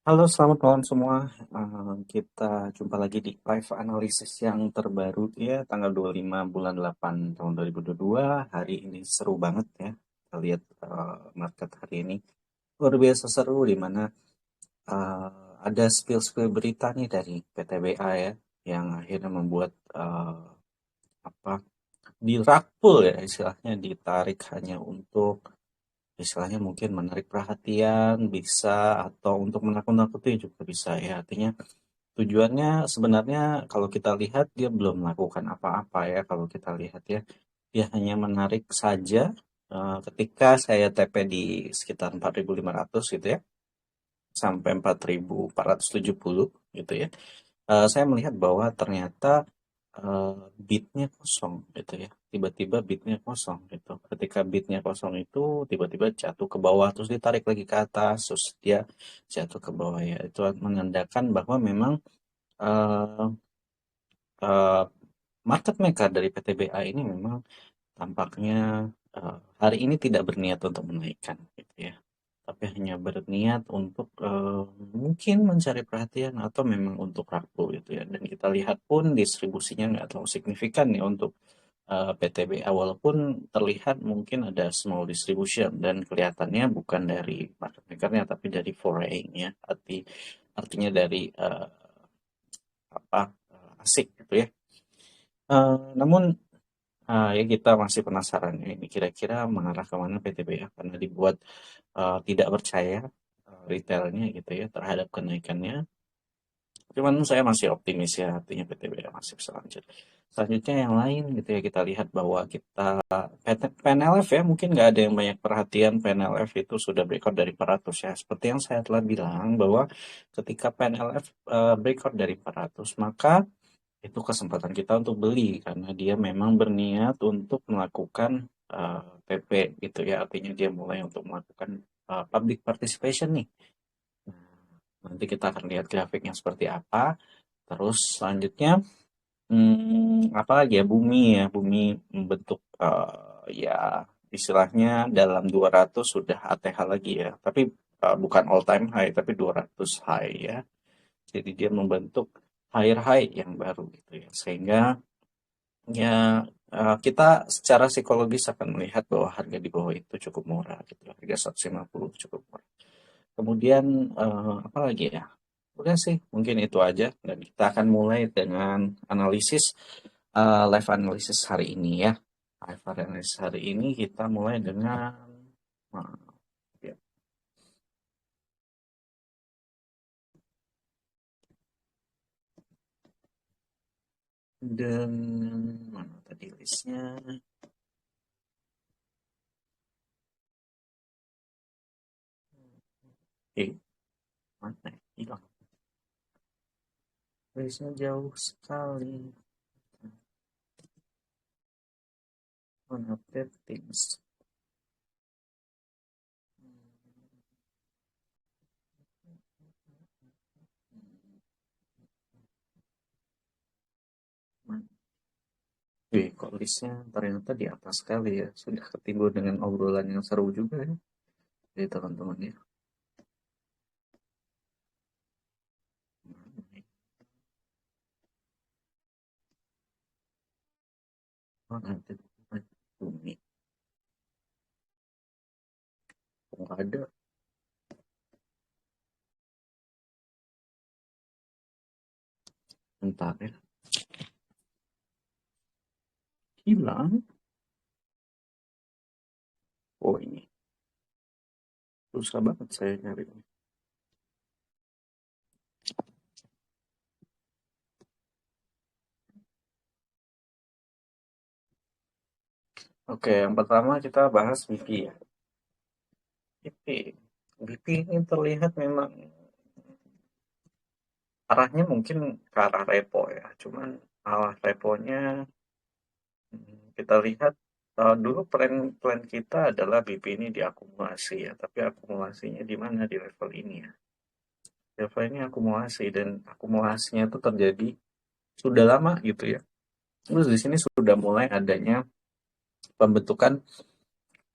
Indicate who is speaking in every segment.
Speaker 1: Halo, selamat malam semua. Kita jumpa lagi di live analisis yang terbaru ya, tanggal 25 bulan 8 tahun 2022. Hari ini seru banget ya. Kita lihat market hari ini luar biasa seru di mana ada spill-spill berita nih dari PTBA ya, yang akhirnya membuat apa di rug pull ya istilahnya, ditarik hanya untuk istilahnya mungkin menarik perhatian bisa, atau untuk menakut-nakuti juga bisa ya. Artinya tujuannya sebenarnya kalau kita lihat dia belum melakukan apa-apa ya, kalau kita lihat ya. Dia hanya menarik saja ketika saya TP di sekitar 4.500 gitu ya, sampai 4.470 gitu ya. Saya melihat bahwa ternyata bidnya kosong gitu ya. Tiba-tiba bidnya kosong gitu. Ketika bidnya kosong itu tiba-tiba jatuh ke bawah terus ditarik lagi ke atas, terus dia jatuh ke bawah ya. Itu menandakan bahwa memang eh, eh, market maker dari PTBA ini memang tampaknya hari ini tidak berniat untuk menaikkan gitu ya, tapi hanya berniat untuk mungkin mencari perhatian atau memang untuk raku gitu ya. Dan kita lihat pun distribusinya nggak terlalu signifikan ya untuk PTBA, walaupun terlihat mungkin ada small distribution dan kelihatannya bukan dari market makernya tapi dari foreign ya, artinya dari apa asik gitu ya. Namun ya kita masih penasaran ya, ini kira-kira mengarah ke mana PTBA karena dibuat tidak percaya retailnya gitu ya terhadap kenaikannya. Cuman saya masih optimis ya, artinya PTBA masih bisa lanjut. Selanjutnya yang lain gitu ya, kita lihat bahwa kita PNLF ya, mungkin nggak ada yang banyak perhatian. PNLF itu sudah breakout dari 400 ya. Seperti yang saya telah bilang bahwa ketika PNLF breakout dari 400, maka itu kesempatan kita untuk beli karena dia memang berniat untuk melakukan PP gitu ya, artinya dia mulai untuk melakukan public participation nih. Nanti kita akan lihat grafiknya seperti apa. Terus selanjutnya apa lagi ya, bumi ya, bumi membentuk ya istilahnya dalam 200 sudah ATH lagi ya, tapi bukan all time high tapi 200 high ya. Jadi dia membentuk higher high yang baru gitu ya, sehingga ya, kita secara psikologis akan melihat bahwa harga di bawah itu cukup murah gitu. Harga 150 cukup murah. Kemudian apa lagi ya? Udah sih, mungkin itu aja. Dan kita akan mulai dengan analisis live analisis hari ini ya. Live analisis hari ini kita mulai dengan uh, ya, dengan mana tadi listnya? Eh, mana ya? Hilang. Listnya jauh sekali. Mana things? Wih, kok listnya ternyata di atas sekali ya. Sudah ketimbun dengan obrolan yang seru juga ya. Jadi teman-teman ya. Oh, nanti bumi. Kok nggak ada? Bentar ya. Hilang. Oh ini. Susah banget saya nyari. Oke, yang pertama kita bahas BP ya. BP. BP ini terlihat memang arahnya mungkin ke arah repo ya. Cuman arah reponya kita lihat dulu plan kita adalah BP ini diakumulasi ya. Tapi akumulasinya di mana di level ini ya. Level ini akumulasi dan akumulasinya itu terjadi sudah lama gitu ya. Terus di sini sudah mulai adanya pembentukan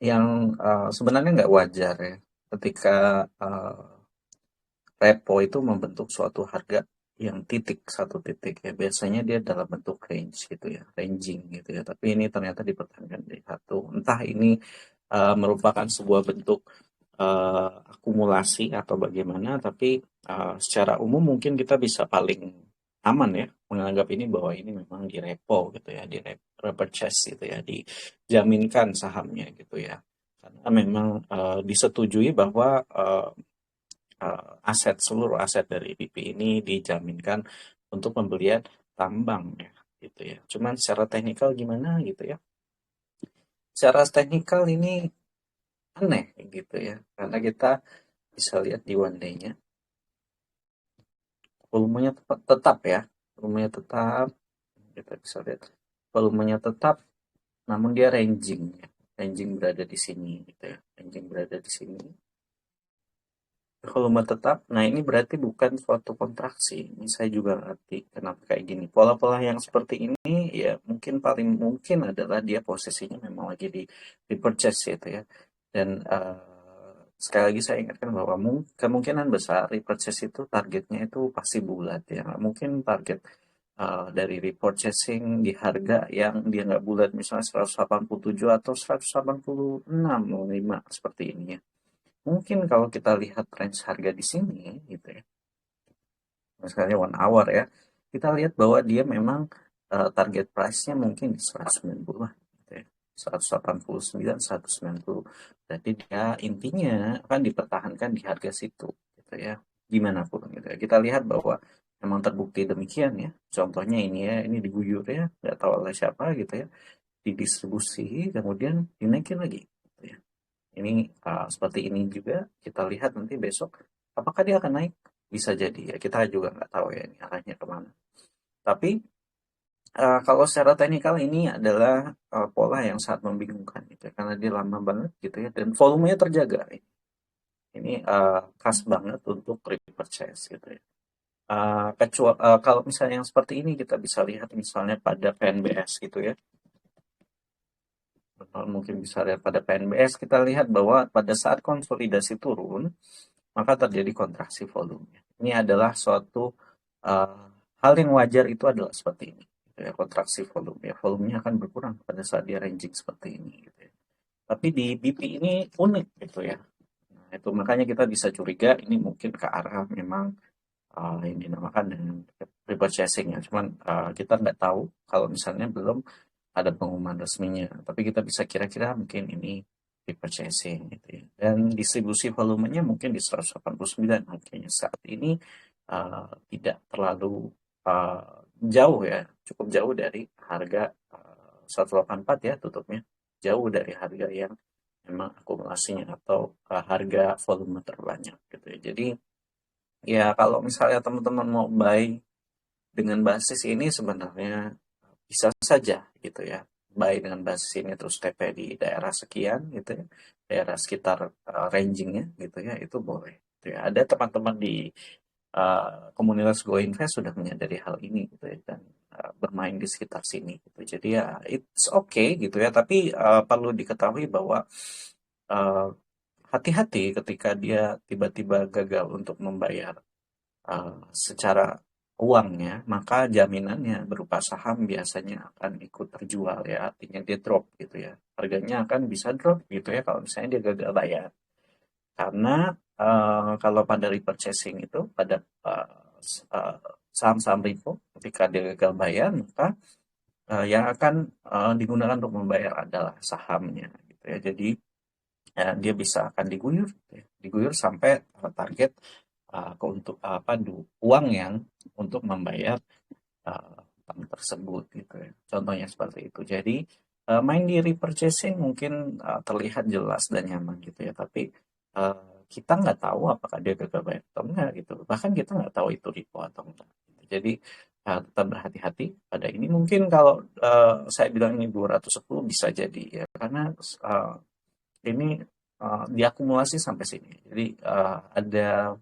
Speaker 1: yang sebenarnya nggak wajar ya, ketika repo itu membentuk suatu harga yang satu titik ya. Biasanya dia dalam bentuk range gitu ya, ranging gitu ya. Tapi ini ternyata dipertahankan di satu. Entah ini merupakan sebuah bentuk akumulasi atau bagaimana, tapi secara umum mungkin kita bisa paling aman ya menganggap ini bahwa ini memang di repo gitu ya, di repurchase gitu ya, dijaminkan sahamnya gitu ya. Karena memang disetujui bahwa seluruh aset dari BP ini dijaminkan untuk pembelian tambang ya gitu ya. Cuman secara teknikal gimana gitu ya. Secara teknikal ini aneh gitu ya. Karena kita bisa lihat di one day-nya volumenya tetap ya. Volumenya tetap, kita bisa lihat volumenya tetap, namun dia ranging ya. Ranging berada di sini gitu ya. Ranging berada di sini. Volume tetap, nah ini berarti bukan suatu kontraksi. Ini saya juga ngerti kenapa kayak gini. Pola-pola yang seperti ini ya mungkin paling mungkin adalah dia posisinya memang lagi di repurchase gitu ya. Dan sekali lagi saya ingatkan bahwa kemungkinan besar repurchase itu targetnya itu pasti bulat ya. Nggak mungkin target dari repurchasing di harga yang dia nggak bulat, misalnya 187 atau 186,5 seperti ini ya. Mungkin kalau kita lihat range harga di sini gitu ya, misalnya 1 hour ya, kita lihat bahwa dia memang target price-nya mungkin di 190 lah gitu ya. 189, 190. Berarti dia intinya akan dipertahankan di harga situ gitu ya. Gimana pun gitu ya. Kita lihat bahwa memang terbukti demikian ya. Contohnya ini ya, ini diguyur ya, nggak tahu oleh siapa gitu ya, didistribusi kemudian dinaikin lagi gitu ya. Ini seperti ini juga kita lihat nanti besok apakah dia akan naik, bisa jadi ya, kita juga nggak tahu ya ini arahnya kemana. Tapi kalau secara teknikal ini adalah pola yang sangat membingungkan gitu ya, karena dia lama banget gitu ya dan volumenya terjaga. Ini khas banget untuk repurchase gitu ya. Kecuali kalau misalnya yang seperti ini kita bisa lihat misalnya pada PNBS gitu ya. Mungkin bisa lihat pada PNBS, kita lihat bahwa pada saat konsolidasi turun maka terjadi kontraksi volume. Ini adalah suatu hal yang wajar, itu adalah seperti ini. Gitu ya, kontraksi volume. Ya, volumenya akan berkurang pada saat dia ranging seperti ini. Gitu ya. Tapi di BP ini unik gitu ya. Nah, itu makanya kita bisa curiga ini mungkin ke arah memang yang dinamakan dengan repurchasing ya. Cuman kita nggak tahu kalau misalnya belum ada pengumuman resminya. Tapi kita bisa kira-kira mungkin ini repurchasing gitu ya. Dan distribusi volumenya mungkin di 189 harganya saat ini tidak terlalu jauh ya, cukup jauh dari harga 184 ya tutupnya. Jauh dari harga yang memang akumulasinya atau harga volume terbanyak gitu ya. Jadi ya kalau misalnya teman-teman mau buy dengan basis ini sebenarnya bisa saja gitu ya, baik dengan basis ini terus TP di daerah sekian gitu ya, daerah sekitar rangingnya gitu ya, itu boleh gitu ya. Ada teman-teman di komunitas Go Invest sudah menyadari hal ini gitu ya, dan bermain di sekitar sini gitu. Jadi ya it's okay gitu ya, tapi perlu diketahui bahwa uh, hati-hati ketika dia tiba-tiba gagal untuk membayar secara uangnya, maka jaminannya berupa saham biasanya akan ikut terjual ya, artinya dia drop gitu ya. Harganya akan bisa drop gitu ya kalau misalnya dia gagal bayar. Karena kalau pada repurchasing itu, pada saham-saham repo, ketika dia gagal bayar, maka yang akan digunakan untuk membayar adalah sahamnya gitu ya. Jadi dia bisa akan diguyur, gitu ya. Diguyur sampai target untuk uang yang untuk membayar utang tersebut gitu ya. Contohnya seperti itu. Jadi main di repurchasing mungkin terlihat jelas dan nyaman gitu ya, tapi kita nggak tahu apakah dia gagal bayar atau enggak gitu. Bahkan kita nggak tahu itu repo atau enggak. Gitu. Jadi tetap berhati-hati pada ini. Mungkin kalau saya bilang ini 210 bisa jadi ya, karena ini diakumulasi sampai sini. Jadi ada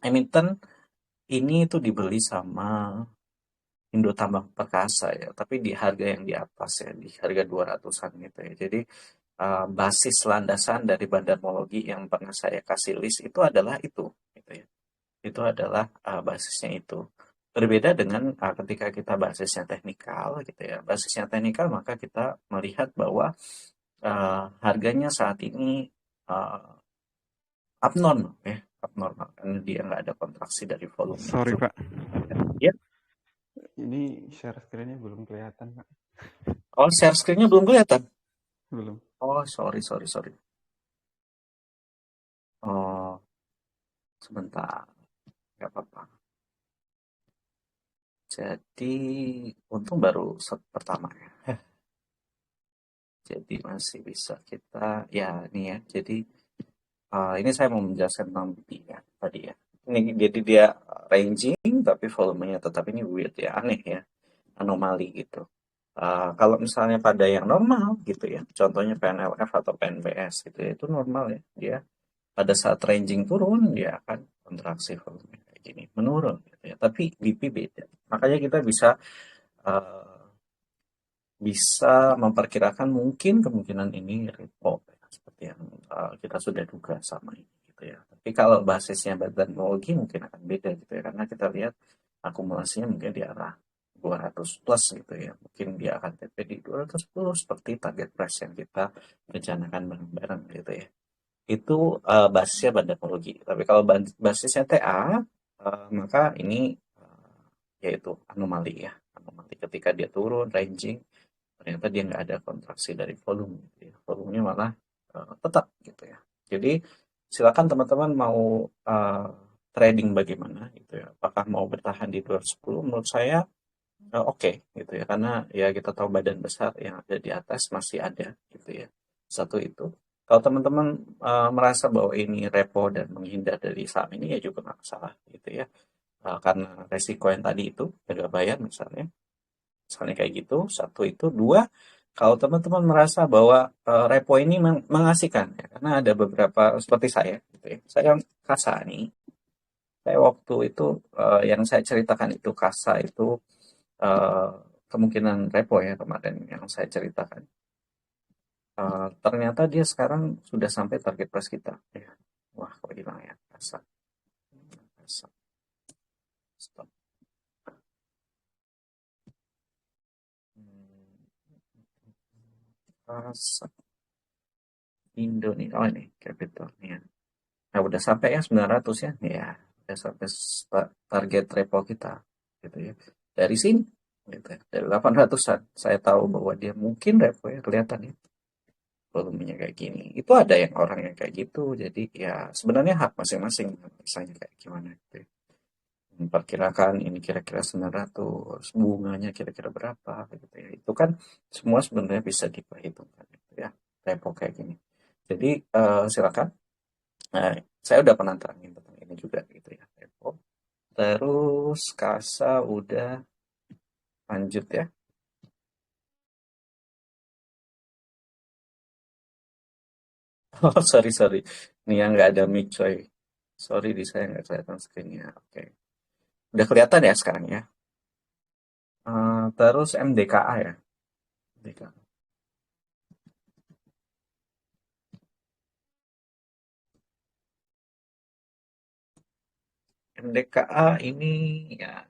Speaker 1: emiten ini itu dibeli sama Indo Tambang Perkasa ya, tapi di harga yang di atas ya, di harga 200-an gitu ya. Jadi basis landasan dari bandarmologi yang pernah saya kasih list itu adalah itu gitu ya. itu adalah basisnya itu. Berbeda dengan ketika kita basisnya teknikal gitu ya. Basisnya teknikal maka kita melihat bahwa harganya saat ini uh, abnormal ya, abnormal karena dia nggak ada kontraksi dari volume yang
Speaker 2: Sorry
Speaker 1: cukup.
Speaker 2: Pak,
Speaker 1: Ya.
Speaker 2: ini share screen-nya belum kelihatan Pak.
Speaker 1: Oh, share screen-nya belum kelihatan.
Speaker 2: Belum.
Speaker 1: Oh, sorry, sorry, sorry. Oh, sebentar, nggak apa-apa. Jadi, untung baru set pertama ya. Jadi masih bisa kita, ya nih ya. Jadi ini saya mau menjelaskan tentang BP ya tadi ya. Ini jadi dia ranging tapi volumenya tetap ini weird ya, aneh ya, anomali gitu. Kalau misalnya pada yang normal gitu ya, contohnya PNLF atau PNBS gitu ya, itu normal ya. Dia pada saat ranging turun dia akan kontraksi volume kayak gini, menurun gitu ya. Tapi BP beda. Makanya kita bisa uh, bisa memperkirakan mungkin kemungkinan ini repo ya, seperti yang kita sudah duga sama ini gitu ya. Tapi kalau basisnya badan teknologi mungkin akan beda gitu ya karena kita lihat akumulasinya mungkin di arah 200 plus gitu ya. Mungkin dia akan TP di 210 seperti target price yang kita rencanakan bareng-bareng gitu ya. Itu basisnya badan teknologi. Tapi kalau basisnya TA maka ini yaitu anomali ya. Anomali ketika dia turun ranging ternyata dia nggak ada kontraksi dari volume gitu ya. Volumenya malah tetap gitu ya. Jadi silakan teman-teman mau trading bagaimana gitu ya. Apakah mau bertahan di 210? Menurut saya oke gitu ya. Karena ya kita tahu badan besar yang ada di atas masih ada gitu ya. Satu itu. Kalau teman-teman merasa bahwa ini repo dan menghindar dari saham ini ya juga nggak masalah gitu ya. Karena resiko yang tadi itu gagal bayar misalnya kayak gitu. Satu itu. Dua, kalau teman-teman merasa bahwa repo ini mengasihkan ya, karena ada beberapa seperti saya gitu ya. Saya kasa nih. Saya waktu itu yang saya ceritakan itu kasa itu eh, kemungkinan repo ya kemarin yang saya ceritakan. Ternyata dia sekarang sudah sampai target price kita. Ya. Wah, kok hilang ya kasa. Kasa. Stop. Hmm, Kasa. Indo nih. Oh ini capital nih ya. Nah, udah sampai ya 900 ya. Ya, udah sampai target repo kita gitu ya. Dari sini gitu ya. Dari 800-an saya tahu bahwa dia mungkin repo ya kelihatan ya volumenya kayak gini. Itu ada yang orang yang kayak gitu. Jadi ya sebenarnya hak masing-masing misalnya kayak gimana gitu ya. Memperkirakan ini kira-kira 900, bunganya kira-kira berapa gitu ya. Itu kan semua sebenarnya bisa diperhitungkan gitu ya. Repo kayak gini. Jadi silakan. Nah, saya udah pernah terangin tentang ini juga gitu ya. Repo. Terus kasa udah lanjut ya. Oh, sorry, sorry. Ini yang nggak ada mic, coy. Sorry, di saya nggak kelihatan screen-nya. Oke. Udah kelihatan ya sekarang ya. Terus MDKA ya. MDKA. MDKA ini ya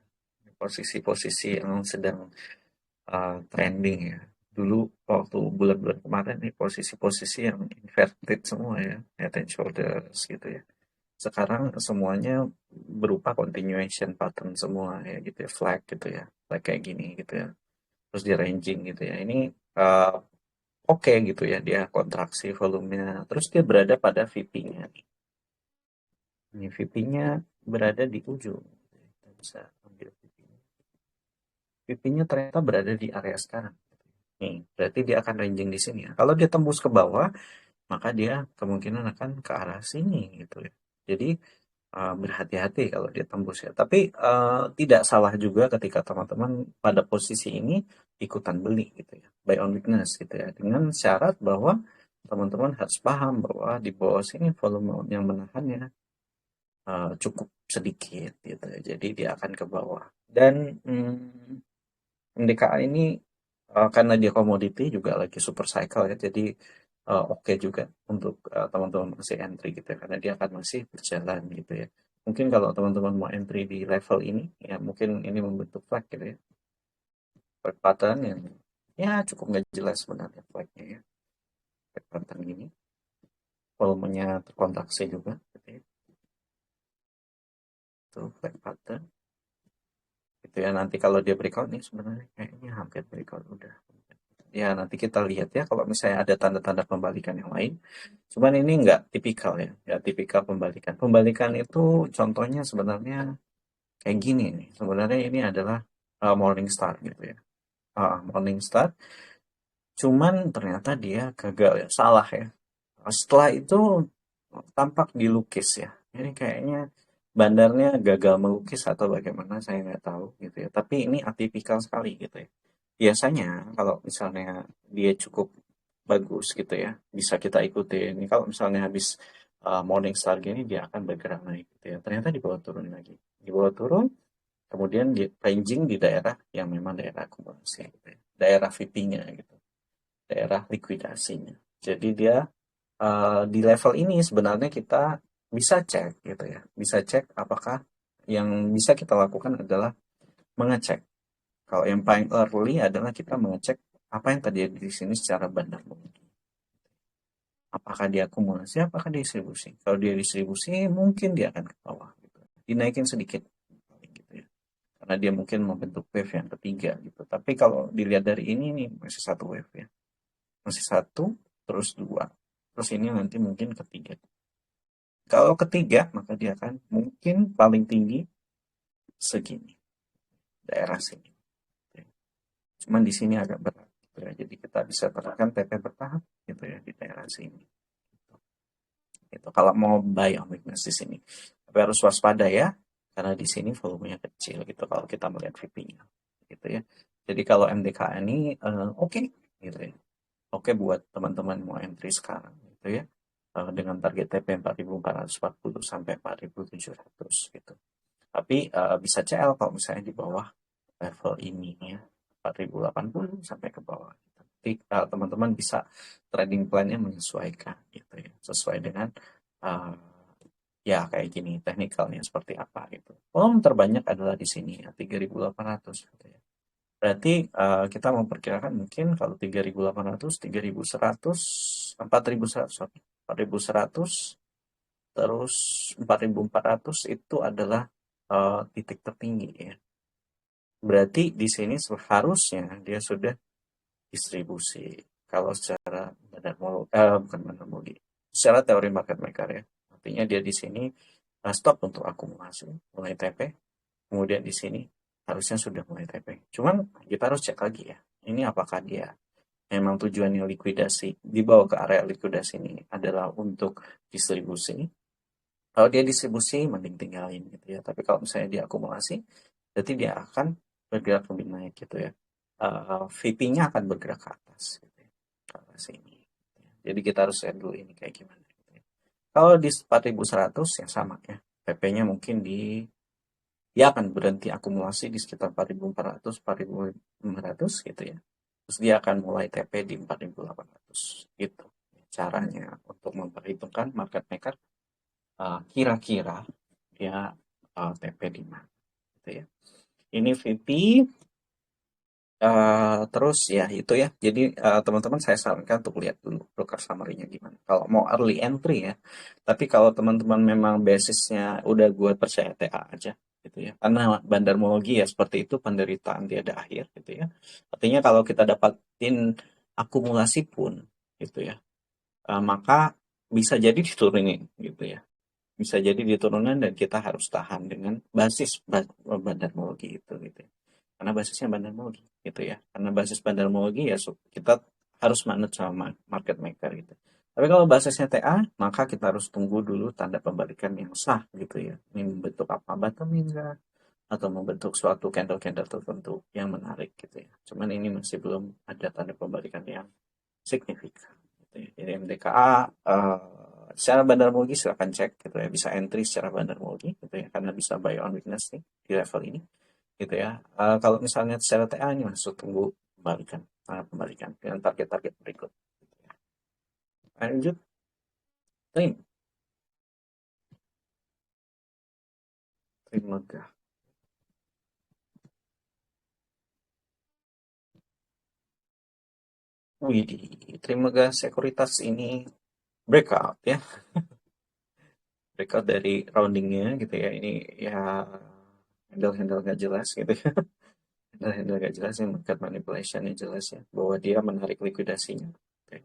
Speaker 1: posisi-posisi yang sedang trending ya. Dulu waktu bulan-bulan kemarin nih posisi-posisi yang inverted semua ya. Head and shoulders gitu ya. Sekarang semuanya berupa continuation pattern semua ya gitu ya, flag gitu ya, flag kayak gini gitu ya, terus di ranging gitu ya. Ini uh, oke gitu ya, dia kontraksi volumenya, terus dia berada pada VP-nya nih. Ini VP-nya berada di ujung. Kita bisa ambil VP-nya. VP-nya ternyata berada di area sekarang. Nih, berarti dia akan ranging di sini ya. Kalau dia tembus ke bawah, maka dia kemungkinan akan ke arah sini gitu ya. Jadi berhati-hati kalau dia tembus ya. Tapi tidak salah juga ketika teman-teman pada posisi ini ikutan beli gitu ya, buy on weakness gitu ya, dengan syarat bahwa teman-teman harus paham bahwa di bawah sini volume yang menahannya cukup sedikit gitu ya. Jadi dia akan ke bawah. Dan MDKA ini karena dia komoditi juga lagi super cycle ya, jadi oke juga untuk teman-teman masih entry gitu ya, karena dia akan masih berjalan gitu ya. Mungkin kalau teman-teman mau entry di level ini, ya mungkin ini membentuk flag gitu ya. Flag pattern yang ya cukup nggak jelas sebenarnya flagnya ya. Flag pattern ini, volumenya terkontraksi juga. Gitu ya. Itu flag pattern. Gitu ya, nanti kalau dia breakout nih sebenarnya kayaknya hampir breakout udah. Ya nanti kita lihat ya kalau misalnya ada tanda-tanda pembalikan yang lain. Cuman ini nggak tipikal ya, nggak tipikal pembalikan. Pembalikan itu contohnya sebenarnya kayak gini nih. Sebenarnya ini adalah Morning Star gitu ya. Morning Star. Cuman ternyata dia gagal ya, salah ya. Setelah itu tampak dilukis ya. Ini kayaknya bandarnya gagal melukis atau bagaimana saya nggak tahu gitu ya. Tapi ini atipikal sekali gitu ya. Biasanya kalau misalnya dia cukup bagus gitu ya, bisa kita ikuti. Ini kalau misalnya habis morning star gini dia akan bergerak naik gitu ya. Ternyata di bawah turun lagi. Di bawah turun, kemudian di ranging di daerah yang memang daerah akumulasi gitu ya. Daerah VP-nya gitu. Daerah likuidasinya. Jadi dia di level ini sebenarnya kita bisa cek gitu ya. Bisa cek apakah yang bisa kita lakukan adalah mengecek. Kalau yang paling early adalah kita mengecek apa yang terjadi di sini secara bandar mungkin. Apakah dia akumulasi, apakah dia distribusi. Kalau dia distribusi, mungkin dia akan ke bawah. Gitu. Dinaikin sedikit. Gitu ya. Karena dia mungkin membentuk wave yang ketiga. Gitu. Tapi kalau dilihat dari ini, nih masih satu wave ya. Masih satu, terus dua. Terus ini nanti mungkin ketiga. Kalau ketiga, maka dia akan mungkin paling tinggi segini. Daerah sini. Cuman di sini agak berat. Gitu ya. Jadi kita bisa terapkan TP bertahap gitu ya di daerah sini. Gitu. Kalau mau buy on weakness di sini. Tapi harus waspada ya. Karena di sini volumenya kecil gitu kalau kita melihat VP-nya. Gitu ya. Jadi kalau MDK ini oke gitu ya. Oke buat teman-teman mau entry sekarang gitu ya. Dengan target TP 4440 sampai 4700 gitu. Tapi bisa CL kalau misalnya di bawah level ini ya. 4080 sampai ke bawah. Jadi teman-teman bisa trading plan-nya menyesuaikan gitu ya. Sesuai dengan uh, ya kayak gini teknikalnya seperti apa gitu. Volume terbanyak adalah di sini ya 3800 gitu ya. Berarti kita memperkirakan mungkin kalau 3800, 3100, 4100, sorry, 4100 terus 4400 itu adalah titik tertinggi ya. Berarti di sini seharusnya dia sudah distribusi. Kalau secara bukan monologi, secara teori market maker ya. Artinya dia di sini stop untuk akumulasi, mulai TP, kemudian di sini harusnya sudah mulai TP. Cuman kita harus cek lagi ya. Ini apakah dia memang tujuannya likuidasi, dibawa ke area likuidasi ini adalah untuk distribusi. Kalau dia distribusi, mending tinggalin gitu ya. Tapi kalau misalnya dia akumulasi, berarti dia akan bergerak lebih naik gitu ya. VP-nya akan bergerak ke atas gitu ya. Ke atas ini. Jadi kita harus lihat dulu ini kayak gimana. Gitu ya. Kalau di 4100 ya sama ya. PP-nya mungkin di dia akan berhenti akumulasi di sekitar 4400, 4500 gitu ya. Terus dia akan mulai TP di 4800 gitu. Caranya untuk memperhitungkan market maker kira-kira dia TP di mana gitu ya. Ini VP terus ya itu ya. Jadi teman-teman saya sarankan untuk lihat dulu broker summary-nya gimana. Kalau mau early entry ya. Tapi kalau teman-teman memang basisnya udah gue percaya TA aja gitu ya. Karena bandarmologi ya seperti itu penderitaan tiada akhir gitu ya. Artinya kalau kita dapatin akumulasi pun gitu ya. Maka bisa jadi diturunin gitu ya. Bisa jadi diturunan dan kita harus tahan dengan basis bandarmologi itu gitu ya. Karena basisnya bandarmologi gitu ya. Karena basis bandarmologi ya kita harus manut sama market maker gitu. Tapi kalau basisnya TA, maka kita harus tunggu dulu tanda pembalikan yang sah gitu ya. Ini membentuk apa bottom enggak atau membentuk suatu candle-candle tertentu yang menarik gitu ya. Cuman ini masih belum ada tanda pembalikan yang signifikan. Gitu ya. Jadi MDKA secara bandarmologi silahkan cek gitu ya. Bisa entry secara bandarmologi gitu ya. Karena bisa buy on weakness nih di level ini gitu ya. Kalau misalnya secara TA ini masuk tunggu kembalikan, kembalikan dengan target-target berikut. Lanjut, trim. Trimegah. Wih, Trimegah Sekuritas ini breakout ya, breakout dari roundingnya gitu ya. Ini ya handle-handle nggak jelas gitu ya. Handle-handle nggak jelas, yang market manipulationnya jelas ya, bahwa dia menarik likuidasinya. Oke.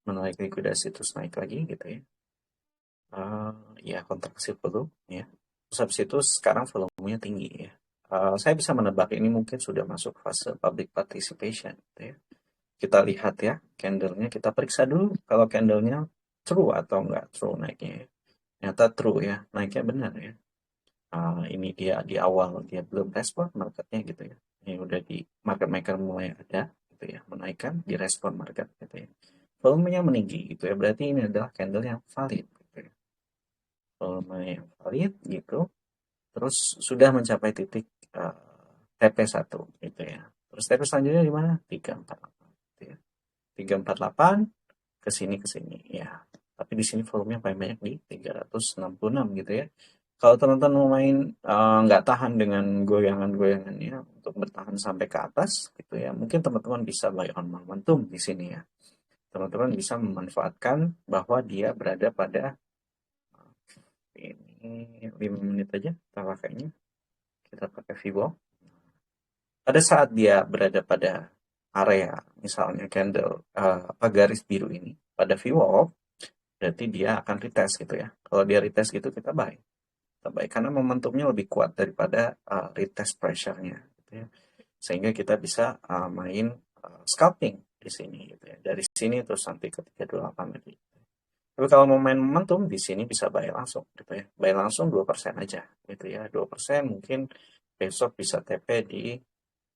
Speaker 1: Menarik likuidasi terus naik lagi gitu ya. Eh, ya kontraksi dulu ya. Terus habis itu sekarang volumenya tinggi ya. Saya bisa menebak ini mungkin sudah masuk fase public participation gitu ya. Kita lihat ya candlenya, kita periksa dulu kalau candlenya true atau enggak true naiknya ya. Ternyata true ya, naiknya benar ya. Ini dia di awal dia belum respon marketnya gitu ya. Ini udah di market maker mulai ada gitu ya, menaikkan di respon market gitu ya. Volumenya meninggi gitu ya, berarti ini adalah candle yang valid gitu ya. Volume yang valid gitu, terus sudah mencapai titik TP1 gitu ya. Terus TP selanjutnya di mana? 348 gitu ya. 348 ke sini ya. Tapi di sini volumenya paling banyak di 366 gitu ya. Kalau teman-teman mau main nggak tahan dengan goyangan-goyangannya untuk bertahan sampai ke atas gitu ya, mungkin teman-teman bisa buy on momentum di sini ya. Teman-teman bisa memanfaatkan bahwa dia berada pada ini 5 menit aja kita pakainya. Kita pakai Vivo. Pada saat dia berada pada area misalnya candle apa garis biru ini pada VWAP, berarti dia akan retest gitu ya. Kalau dia retest gitu kita buy. Kita buy karena momentumnya lebih kuat daripada retest pressure-nya gitu ya. Sehingga kita bisa main scalping di sini gitu ya. Dari sini terus sampai ke 328 lagi. Tapi kalau mau main momentum di sini bisa buy langsung gitu ya. Buy langsung 2% aja gitu ya. 2% mungkin besok bisa TP di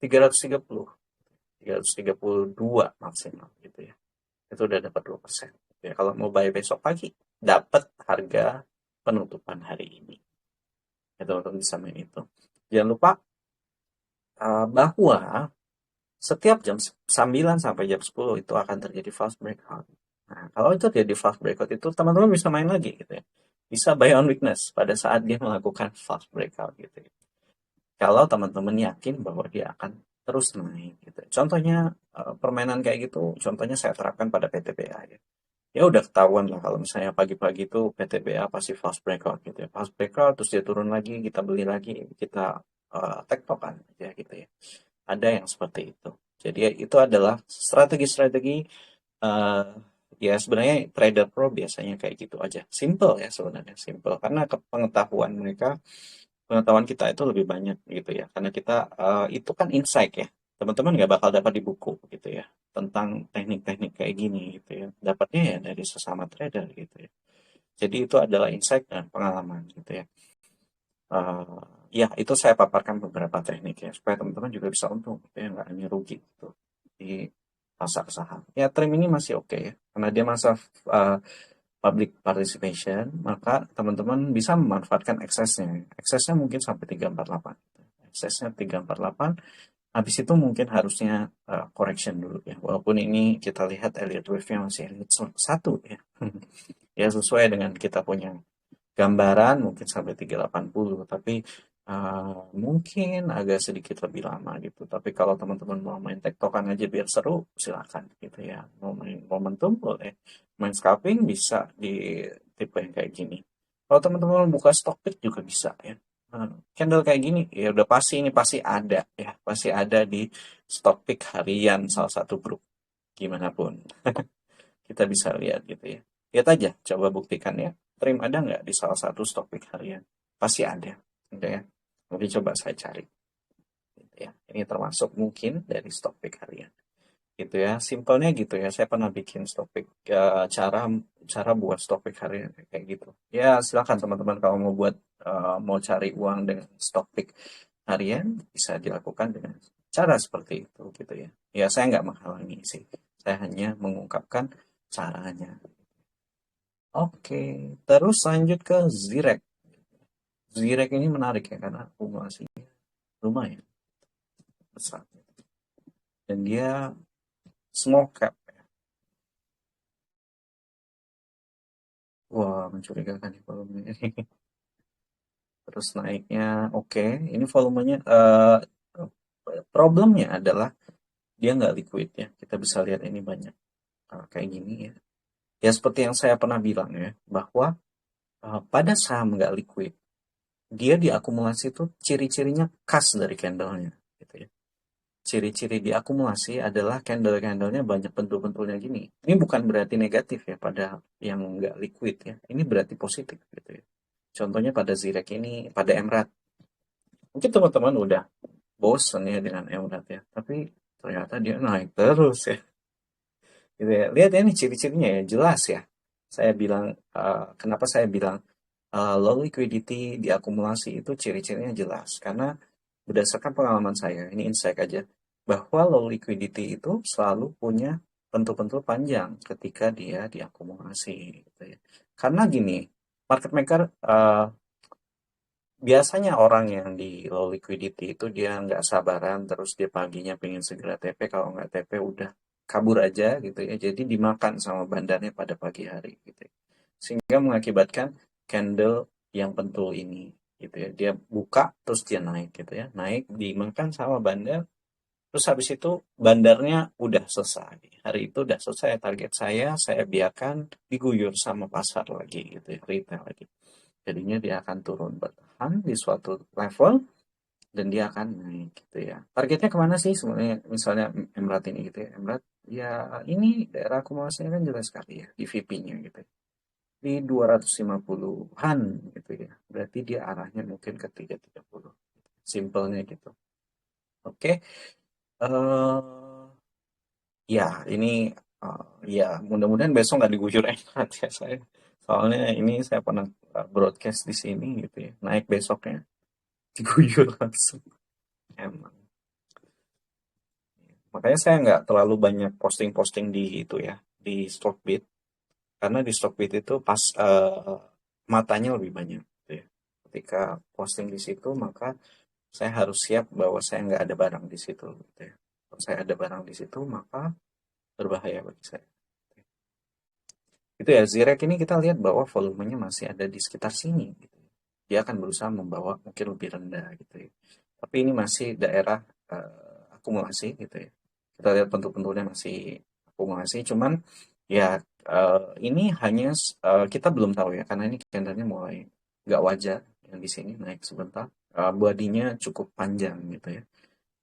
Speaker 1: 330, 332 maksimal gitu ya. Itu udah dapat 2%. Ya, kalau mau buy besok pagi, dapat harga penutupan hari ini. Ya, teman-teman bisa main itu. Jangan lupa bahwa setiap jam 9 sampai jam 10 itu akan terjadi fast breakout. Nah, kalau itu terjadi fast breakout itu teman-teman bisa main lagi gitu ya. Bisa buy on weakness pada saat dia melakukan fast breakout gitu ya. Kalau teman-teman yakin bahwa dia akan terus naik gitu. Contohnya permainan kayak gitu, contohnya saya terapkan pada PTBA ya. Ya udah ketahuan lah kalau misalnya pagi-pagi itu PTBA pasti fast breakout gitu ya. Fast breakout terus dia turun lagi, kita beli lagi, kita tektokan ya gitu ya. Ada yang seperti itu. Jadi ya, itu adalah strategi-strategi eh, ya sebenarnya trader pro biasanya kayak gitu aja. Simple ya sebenarnya, simple karena pengetahuan mereka, pengetahuan kita itu lebih banyak gitu ya. Karena kita itu kan insight ya. Teman-teman nggak bakal dapat di buku gitu ya tentang teknik-teknik kayak gini gitu ya. Dapatnya ya dari sesama trader gitu ya. Jadi itu adalah insight dan pengalaman gitu ya. Ya itu saya paparkan beberapa teknik ya supaya teman-teman juga bisa untung gitu ya, nggak hanya rugi gitu di pasar saham. Ya trim ini masih oke ya karena dia masa uh, public participation, maka teman-teman bisa memanfaatkan eksesnya. Eksesnya mungkin sampai 348. Eksesnya 348. Habis itu mungkin harusnya correction dulu ya. Walaupun ini kita lihat Elliott Wave-nya masih Elliott 1 ya. Ya sesuai dengan kita punya gambaran mungkin sampai 380, tapi mungkin agak sedikit lebih lama gitu. Tapi kalau teman-teman mau main tektokan aja biar seru, silakan gitu ya. Mau main momentum boleh, main scalping bisa di tipe yang kayak gini. Kalau teman-teman buka stock pick juga bisa ya. Candle kayak gini ya udah pasti ini pasti ada ya, pasti ada di stock pick harian salah satu grup gimana pun. Kita bisa lihat gitu ya. Lihat aja, coba buktikan ya. Trim ada nggak di salah satu stock pick harian? Pasti ada, gitu ya. Nanti coba saya cari, gitu ya. Ini termasuk mungkin dari stock pick harian, gitu ya. Simpelnya gitu ya. Saya pernah bikin stock pick cara cara buat stock pick harian kayak gitu. Ya silakan teman-teman kalau mau buat mau cari uang dengan stock pick harian bisa dilakukan dengan cara seperti itu, gitu ya. Ya saya nggak menghalangi sih. Saya hanya mengungkapkan caranya. Oke, terus lanjut ke Zirek. Zirek ini menarik ya karena akumulasinya lumayan besar. Dan dia small cap. Wah, mencurigakan nih kalau ini. terus naiknya oke. Ini volumenya problemnya adalah dia nggak liquid ya. Kita bisa lihat ini banyak kayak gini ya. Ya seperti yang saya pernah bilang ya, bahwa pada saham nggak liquid, dia diakumulasi itu ciri-cirinya khas dari candlenya gitu ya. Ciri-ciri diakumulasi adalah candle-candlenya banyak bentul-bentulnya gini. Ini bukan berarti negatif ya pada yang nggak liquid ya. Ini berarti positif gitu ya. Contohnya pada Zirek ini, pada Emrat. Mungkin teman-teman udah bosen ya dengan Emrat ya. Tapi ternyata dia naik terus ya. Gitu ya. Lihat ya ini ciri-cirinya ya, jelas ya. Saya bilang, kenapa saya bilang low liquidity diakumulasi itu ciri-cirinya jelas. Karena berdasarkan pengalaman saya, ini insight aja, bahwa low liquidity itu selalu punya bentuk-bentuk panjang ketika dia diakumulasi. Gitu ya. Karena gini, market maker biasanya orang yang di low liquidity itu dia nggak sabaran, terus dia paginya pengen segera TP, kalau nggak TP udah kabur aja gitu ya. Jadi dimakan sama bandarnya pada pagi hari gitu ya. Sehingga mengakibatkan candle yang pentul ini gitu ya. Dia buka terus dia naik gitu ya. Naik dimakan sama bandar, terus habis itu bandarnya udah selesai. Hari itu udah selesai target saya biarkan diguyur sama pasar lagi gitu ya, retail lagi. Jadinya dia akan turun bertahan di suatu level dan dia akan naik gitu ya. Targetnya kemana sih sebenarnya? Misalnya Emrat ini gitu ya. Emrat ya ini daerah akumulasinya kan jelas sekali ya di VP-nya gitu ya. Di 250-an gitu ya. Berarti dia arahnya mungkin ke 330. Simpelnya gitu. Oke. Ya ini ya mudah-mudahan besok nggak diguyur Emrat ya saya. Soalnya ini saya pernah broadcast di sini gitu ya. Naik besoknya diguyur langsung. Emang. Makanya saya nggak terlalu banyak posting-posting di itu ya, di Stockbit. Karena di Stockbit itu pas matanya lebih banyak. Gitu ya. Ketika posting di situ, maka saya harus siap bahwa saya nggak ada barang di situ. Gitu ya. Kalau saya ada barang di situ, maka berbahaya bagi saya. Itu ya, Zirek ini kita lihat bahwa volumenya masih ada di sekitar sini. Gitu. Dia akan berusaha membawa mungkin lebih rendah gitu ya. Tapi ini masih daerah akumulasi gitu ya. Kita lihat bentuk-bentuknya masih akumulasi, cuman ya ini hanya kita belum tahu ya karena ini candlenya mulai nggak wajar yang di sini naik sebentar. Bodinya cukup panjang gitu ya.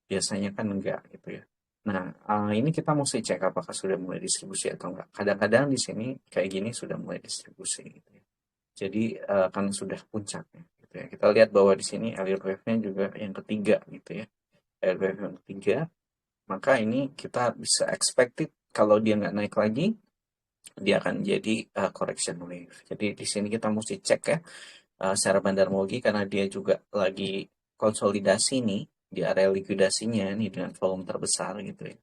Speaker 1: Biasanya kan enggak gitu ya. Nah, ini kita mesti cek apakah sudah mulai distribusi atau enggak. Kadang-kadang di sini kayak gini sudah mulai distribusi gitu ya. Jadi kan sudah puncaknya gitu ya. Kita lihat bahwa di sini Elliott wave-nya juga yang ketiga gitu ya. Elliott wave yang ketiga, maka ini kita bisa expected kalau dia nggak naik lagi, dia akan jadi correction wave. Jadi di sini kita mesti cek ya secara bandarmologi karena dia juga lagi konsolidasi nih di area likuidasinya nih dengan volume terbesar gitu ya.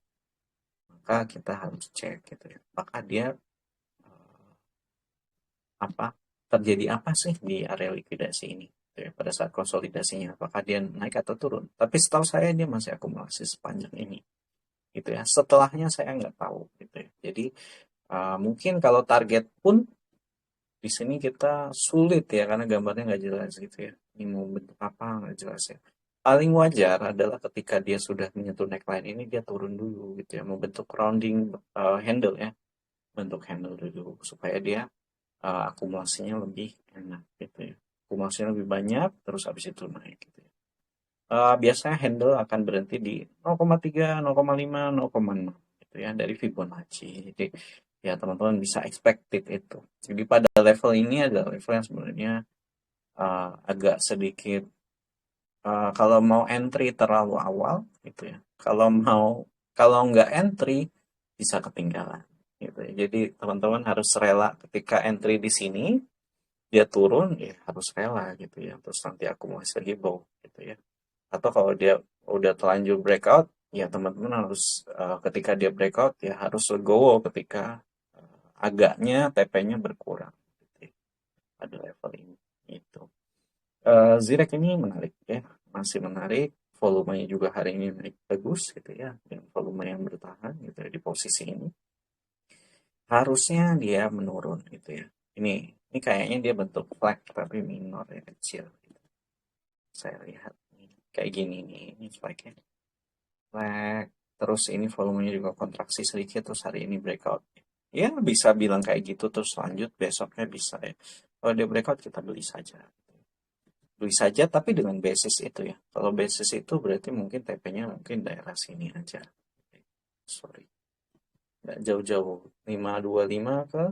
Speaker 1: Maka kita harus cek gitu ya. Apakah dia apa terjadi apa sih di area likuidasi ini gitu ya, pada saat konsolidasinya apakah dia naik atau turun. Tapi setahu saya dia masih akumulasi sepanjang ini gitu ya. Setelahnya saya nggak tahu gitu ya. Jadi mungkin kalau target pun di sini kita sulit ya karena gambarnya nggak jelas gitu ya. Ini mau bentuk apa nggak jelas ya. Paling wajar adalah ketika dia sudah menyentuh neckline ini dia turun dulu gitu ya, membentuk rounding handle ya, bentuk handle dulu supaya dia akumulasinya lebih enak gitu ya. Akumulasinya lebih banyak terus habis itu naik gitu ya. Biasanya handle akan berhenti di 0,3, 0,5, 0,6 gitu ya dari Fibonacci. Jadi ya teman-teman bisa expected itu. Jadi pada level ini adalah level yang sebenarnya agak sedikit kalau mau entry terlalu awal gitu ya. Kalau nggak entry bisa ketinggalan gitu ya. Jadi teman-teman harus rela ketika entry di sini dia turun ya harus rela gitu ya. Terus nanti akumulasi lagi bawah gitu ya. Atau kalau dia udah telanjur breakout ya teman-teman harus ketika dia breakout ya harus legowo ketika agaknya TP-nya berkurang gitu ya, pada level ini itu. Zirek ini menarik ya, masih menarik. Volumenya juga hari ini naik bagus gitu ya, dengan volume yang bertahan gitu ya di posisi ini. Harusnya dia menurun gitu ya. Ini kayaknya dia bentuk flag tapi minor ya kecil. Gitu. Saya lihat nih, kayak gini nih, ini spike-nya. Flag, terus ini volumenya juga kontraksi sedikit, terus hari ini breakout. Ya, bisa bilang kayak gitu, terus lanjut besoknya bisa ya. Kalau dia breakout, kita beli saja. Beli saja, tapi dengan basis itu ya. Kalau basis itu berarti mungkin TP-nya mungkin daerah sini aja. Sorry. Nggak jauh-jauh. 525 ke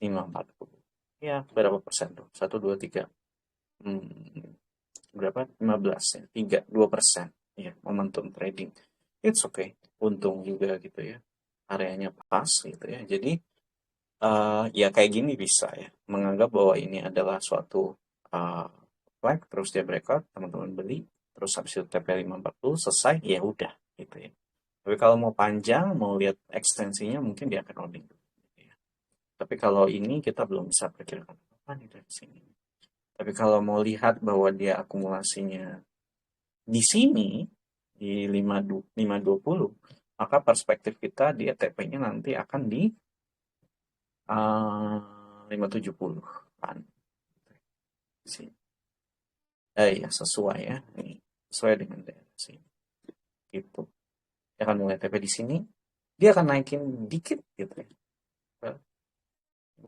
Speaker 1: 540. Ya, berapa persen tuh? 1, 2, 3. Hmm, berapa? 15 ya. 3, 2%. Ya, momentum trading. It's okay. Untung juga gitu ya. Areanya pas gitu ya. Jadi, ya kayak gini bisa ya. Menganggap bahwa ini adalah suatu uh, flag, terus dia breakout, teman-teman beli, terus habis itu TP 540, selesai, ya udah gitu ya. Tapi kalau mau panjang, mau lihat ekstensinya, mungkin dia akan holding. Gitu ya. Tapi kalau ini kita belum bisa perkirakan apa nih dari sini. Tapi kalau mau lihat bahwa dia akumulasinya di sini, di 520, maka perspektif kita dia TP-nya nanti akan di 570 kan. Sini. Ya sesuai ya. Ini sesuai dengan daerah sini. Gitu. Dia akan mulai TP di sini, dia akan naikin dikit gitu ya. Ke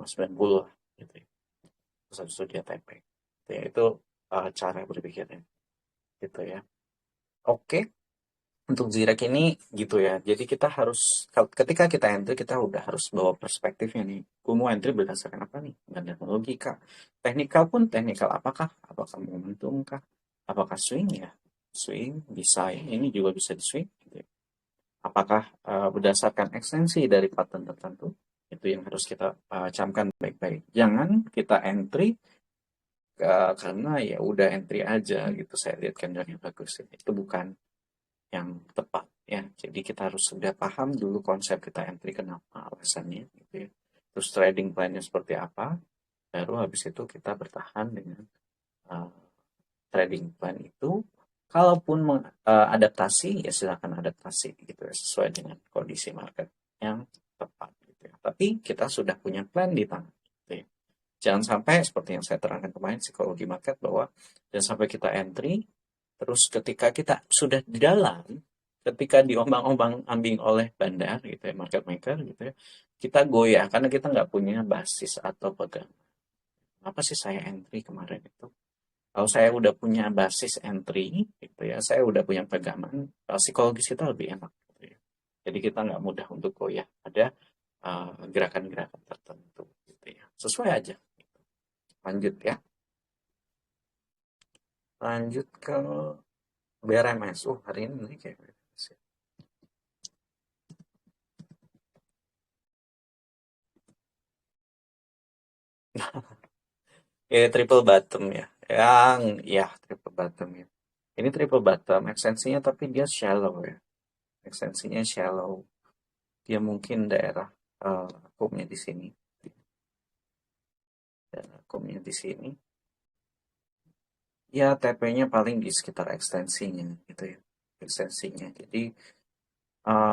Speaker 1: 90 lah gitu ya. Terus habis itu dia TP. Gitu ya. Itu cara berpikirnya gitu ya. Oke, untuk Zirek ini gitu ya. Jadi kita harus ketika kita entry kita udah harus bawa perspektifnya nih. Gue mau entry berdasarkan apa nih? Berdasarkan logika. Teknikal pun teknikal apakah? Apakah momentum kah? Apakah swing ya? Swing bisa ya. Ini juga bisa di swing. Gitu ya. Apakah berdasarkan ekstensi dari pattern tertentu? Itu yang harus kita camkan baik-baik. Jangan kita entry karena ya udah entry aja gitu. Saya lihat candlenya bagus. Itu bukan yang tepat ya. Jadi kita harus sudah paham dulu konsep kita entry kenapa alasannya gitu ya. Terus trading plan-nya seperti apa, baru habis itu kita bertahan dengan uh, trading plan itu. Kalaupun adaptasi ya silakan adaptasi gitu ya sesuai dengan kondisi market yang tepat gitu ya. Tapi kita sudah punya plan di tangan gitu ya. Jangan sampai seperti yang saya terangkan kemarin psikologi market bahwa jangan sampai kita entry terus ketika kita sudah di dalam, ketika diombang-ombang ambing oleh bandar gitu ya, market maker gitu ya, kita goyah karena kita nggak punya basis atau pegangan. Apa sih saya entry kemarin itu? Kalau saya udah punya basis entry gitu ya, saya udah punya pegangan, psikologis kita lebih enak gitu ya. Jadi kita nggak mudah untuk goyah. Ada gerakan-gerakan tertentu gitu ya. Sesuai aja. Lanjut ya. Lanjut ke BRMS. Hari ini naik ya. Triple bottom ya. Yang ya triple bottom ya. Ini triple bottom ekstensinya tapi dia shallow ya. Ekstensinya shallow. Dia mungkin daerah akumnya di sini. Daerah akumnya di sini. Ya TP-nya paling di sekitar ekstensinya gitu ya. Ekstensinya. Jadi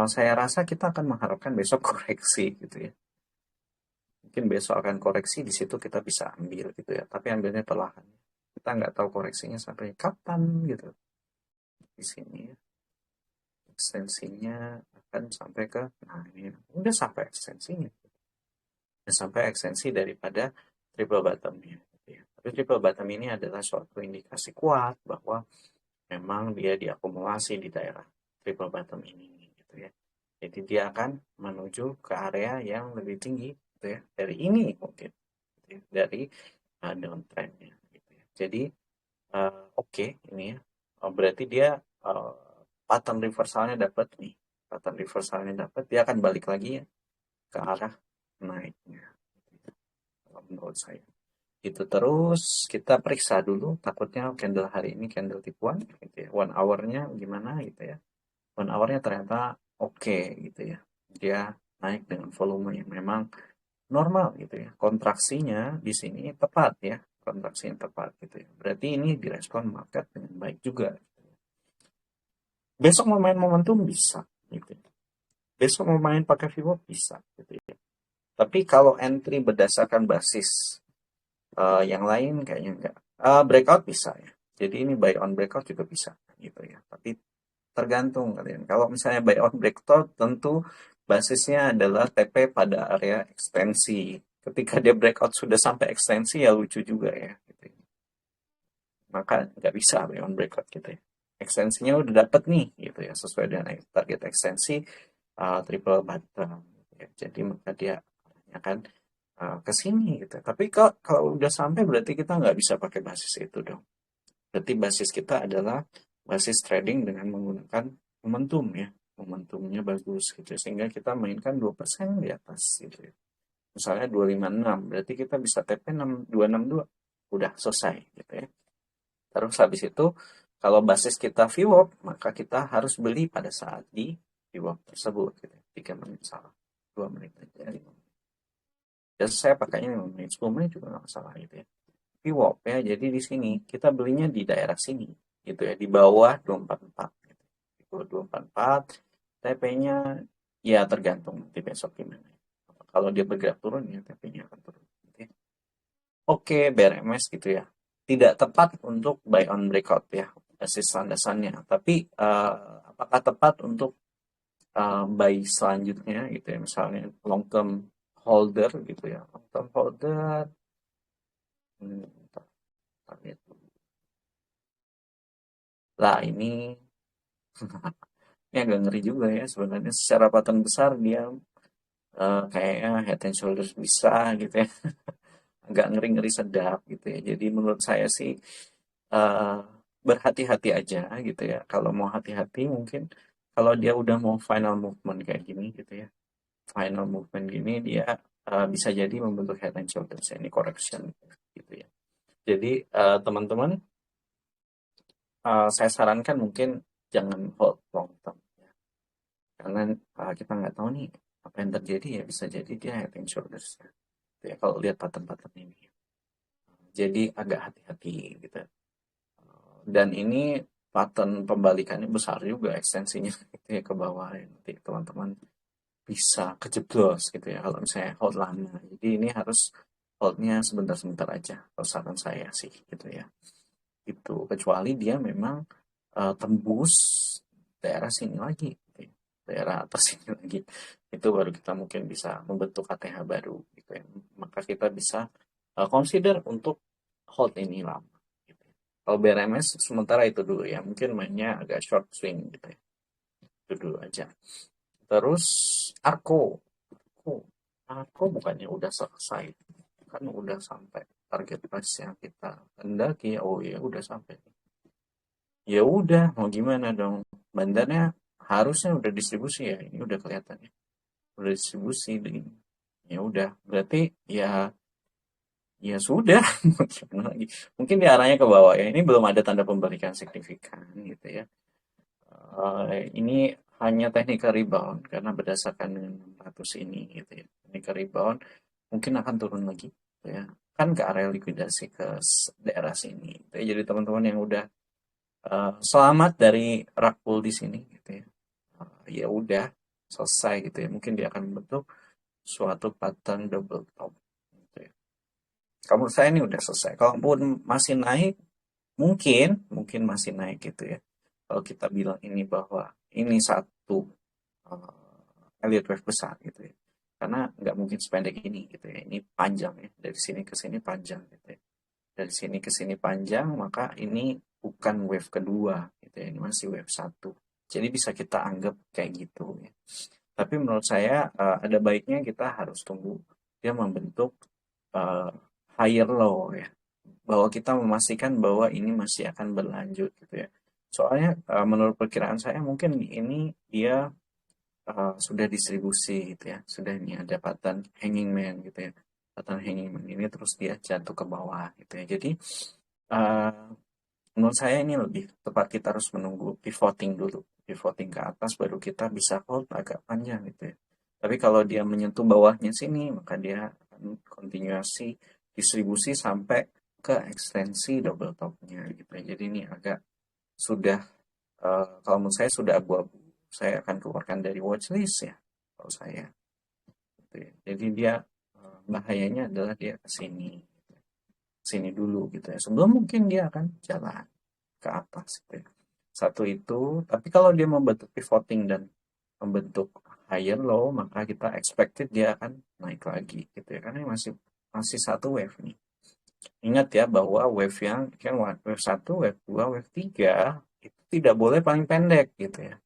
Speaker 1: saya rasa kita akan mengharapkan besok koreksi gitu ya. Mungkin besok akan koreksi di situ kita bisa ambil gitu ya. Tapi ambilnya perlahan. Kita nggak tahu koreksinya sampai kapan gitu di sini ya. Ekstensinya akan sampai ke, nah ini udah sampai ekstensinya, udah sampai ekstensi daripada triple bottomnya. Gitu ya. Tapi triple bottom ini adalah suatu indikasi kuat bahwa memang dia diakumulasi di daerah triple bottom ini gitu ya. Jadi dia akan menuju ke area yang lebih tinggi gitu ya dari ini mungkin gitu ya. Dari downtrendnya gitu ya. Jadi oke, ini ya. Berarti dia uh, pattern reversalnya dapat nih. Pattern reversalnya dapat, dia akan balik lagi ya ke arah naiknya. Kalau menurut saya. Itu terus kita periksa dulu, takutnya candle hari ini candle tipuan gitu ya. 1 hour-nya gimana gitu ya. 1 hour-nya ternyata oke gitu ya. Dia naik dengan volume yang memang normal gitu ya. Kontraksinya di sini tepat ya. Kontraksi yang tepat gitu ya. Berarti ini direspon market dengan baik juga. Besok mau main momentum bisa gitu ya. Besok mau main pakai Vivo bisa gitu ya. Tapi kalau entry berdasarkan basis yang lain kayaknya enggak. Breakout bisa ya. Jadi ini buy on breakout juga bisa gitu ya. Tapi tergantung kalian. Kalau misalnya buy on breakout tentu basisnya adalah TP pada area ekstensi. Ketika dia breakout sudah sampai ekstensi ya lucu juga ya. Gitu. Maka nggak bisa buy on breakout gitu ya. Ekstensinya udah dapet nih gitu ya sesuai dengan target ekstensi triple bottom. Gitu ya. Jadi maka dia akan ke sini gitu. Tapi kalau udah sampai berarti kita nggak bisa pakai basis itu dong. Berarti basis kita adalah basis trading dengan menggunakan momentum ya. Momentumnya bagus gitu. Sehingga kita mainkan 2% di atas gitu ya. Misalnya 256, berarti kita bisa TP 262. Udah selesai gitu ya. Terus habis itu kalau basis kita VWAP, maka kita harus beli pada saat di VWAP tersebut gitu. 3 menit salah. 2 menit aja. 5 menit. Dan saya pakainya 5 menit, 10 menit juga nggak masalah gitu ya. VWAP ya, jadi di sini kita belinya di daerah sini gitu ya, di bawah 244 gitu. Di bawah 244 TP-nya ya tergantung nanti besok gimana. Kalau dia bergerak turun ya TP-nya akan turun gitu ya. Oke, BRMS gitu ya. Tidak tepat untuk buy on breakout ya, basis landasannya. Tapi apakah tepat untuk buy selanjutnya gitu ya, misalnya long term holder gitu ya. Long term holder hmm, lah ini agak ngeri juga ya sebenarnya secara pattern besar dia kayaknya head and shoulders bisa gitu ya. Agak ngeri-ngeri sedap gitu ya. Jadi menurut saya sih eh, berhati-hati aja gitu ya. Kalau mau hati-hati mungkin kalau dia udah mau final movement kayak gini gitu ya. Final movement gini dia bisa jadi membentuk head and shoulders ya. Ini correction gitu ya. Jadi teman-teman saya sarankan mungkin jangan hold long term ya. Karena kita nggak tahu nih apa yang terjadi ya bisa jadi dia head and shoulders ya. Gitu ya, kalau lihat pattern-pattern ini. Jadi agak hati-hati gitu. Dan ini pattern pembalikannya besar juga ekstensinya gitu ya ke bawah ya. Nanti teman-teman bisa kejeblos gitu ya kalau misalnya hold lama. Jadi ini harus holdnya sebentar-sebentar aja. Kalau saran saya sih gitu ya. Itu kecuali dia memang tembus daerah sini lagi, gitu ya. Daerah atas sini lagi. Itu baru kita mungkin bisa membentuk KTH baru gitu ya. Maka kita bisa consider untuk hold ini lama. Gitu ya. Kalau BRMS sementara itu dulu ya, mungkin mainnya agak short swing gitu ya. Itu dulu aja. Terus Arko, Arko bukannya udah selesai, kan udah sampai target price yang kita hendaki. Oh ya udah sampai. Ya udah, mau gimana dong? Bandarnya harusnya udah distribusi ya. Ini udah kelihatan ya. Udah distribusi. Ya udah, berarti ya sudah. Mau gimana lagi? Mungkin di arahnya ke bawah ya. Ini belum ada tanda pembalikan signifikan gitu ya. Ini hanya technical rebound karena berdasarkan dengan 600 ini gitu ya. Technical rebound mungkin akan turun lagi gitu ya. Kan ke area likuidasi ke daerah sini. Gitu ya. Jadi teman-teman yang udah selamat dari rug pull di sini gitu ya. Ya udah selesai gitu ya. Mungkin dia akan membentuk suatu pattern double top gitu ya. Kalau menurut saya ini udah selesai. Kalaupun masih naik, mungkin masih naik gitu ya. Kalau kita bilang ini bahwa ini satu elliott wave besar gitu ya. Karena nggak mungkin sependek ini gitu ya. Ini panjang ya. Dari sini ke sini panjang gitu ya. Dari sini ke sini panjang, maka ini bukan wave kedua gitu ya. Ini masih wave satu. Jadi bisa kita anggap kayak gitu ya. Tapi menurut saya ada baiknya kita harus tunggu dia membentuk uh, higher low ya. Bahwa kita memastikan bahwa ini masih akan berlanjut gitu ya. Soalnya menurut perkiraan saya mungkin ini dia sudah distribusi gitu ya. Sudah ini ada pattern hanging man gitu ya. Pattern hanging man ini terus dia jatuh ke bawah gitu ya. Jadi uh, menurut saya ini lebih tepat kita harus menunggu pivoting dulu. Pivoting ke atas baru kita bisa hold agak panjang gitu ya. Tapi kalau dia menyentuh bawahnya sini, maka dia akan kontinuasi distribusi sampai ke ekstensi double topnya gitu ya. Jadi ini agak sudah, kalau menurut saya sudah abu-abu. Saya akan keluarkan dari watchlist ya, kalau saya. Gitu ya. Jadi dia bahayanya adalah dia ke sini dulu gitu ya. Sebelum mungkin dia akan jalan. ke atas gitu ya. Satu itu, tapi kalau dia membentuk pivoting dan membentuk higher low, maka kita expected dia akan naik lagi gitu ya. Karena masih masih satu wave nih. Ingat ya bahwa wave yang kan wave satu, wave 2, wave 3 itu tidak boleh paling pendek gitu ya.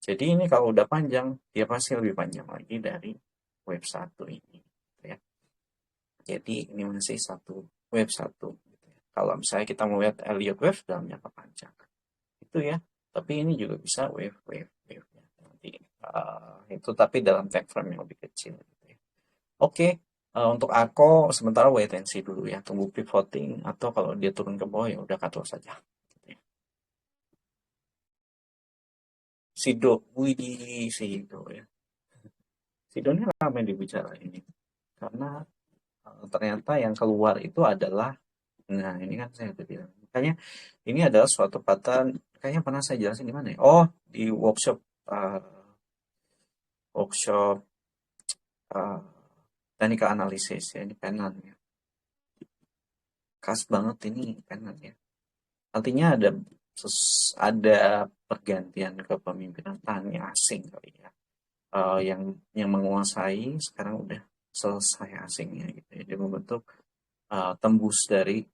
Speaker 1: Jadi ini kalau udah panjang, dia pasti lebih panjang lagi dari wave satu ini gitu ya. Jadi ini masih satu wave satu gitu ya. Kalau misalnya kita mau lihat Elliott wave dalam jangka panjang itu ya. Tapi ini juga bisa wave nanti itu tapi dalam time frame yang lebih kecil gitu ya. Oke, untuk Ako sementara wait and see dulu ya, tunggu pivoting atau kalau dia turun ke bawah ya udah cut loss saja. Gitu ya. Sido, wih Sido ya. Sido ini ramai dibicara ini karena ternyata yang keluar itu adalah, nah ini kan saya udah bilang, makanya ini adalah suatu pattern, kayaknya pernah saya jelasin di mana ya? Oh, di workshop uh, workshop uh, teknikal analisis ya, ini Penang ya. Khas banget ini Penang ya. Artinya ada pergantian kepemimpinan tani asing kali ya. Yang menguasai sekarang udah selesai asingnya gitu ya. Dia membentuk tembus dari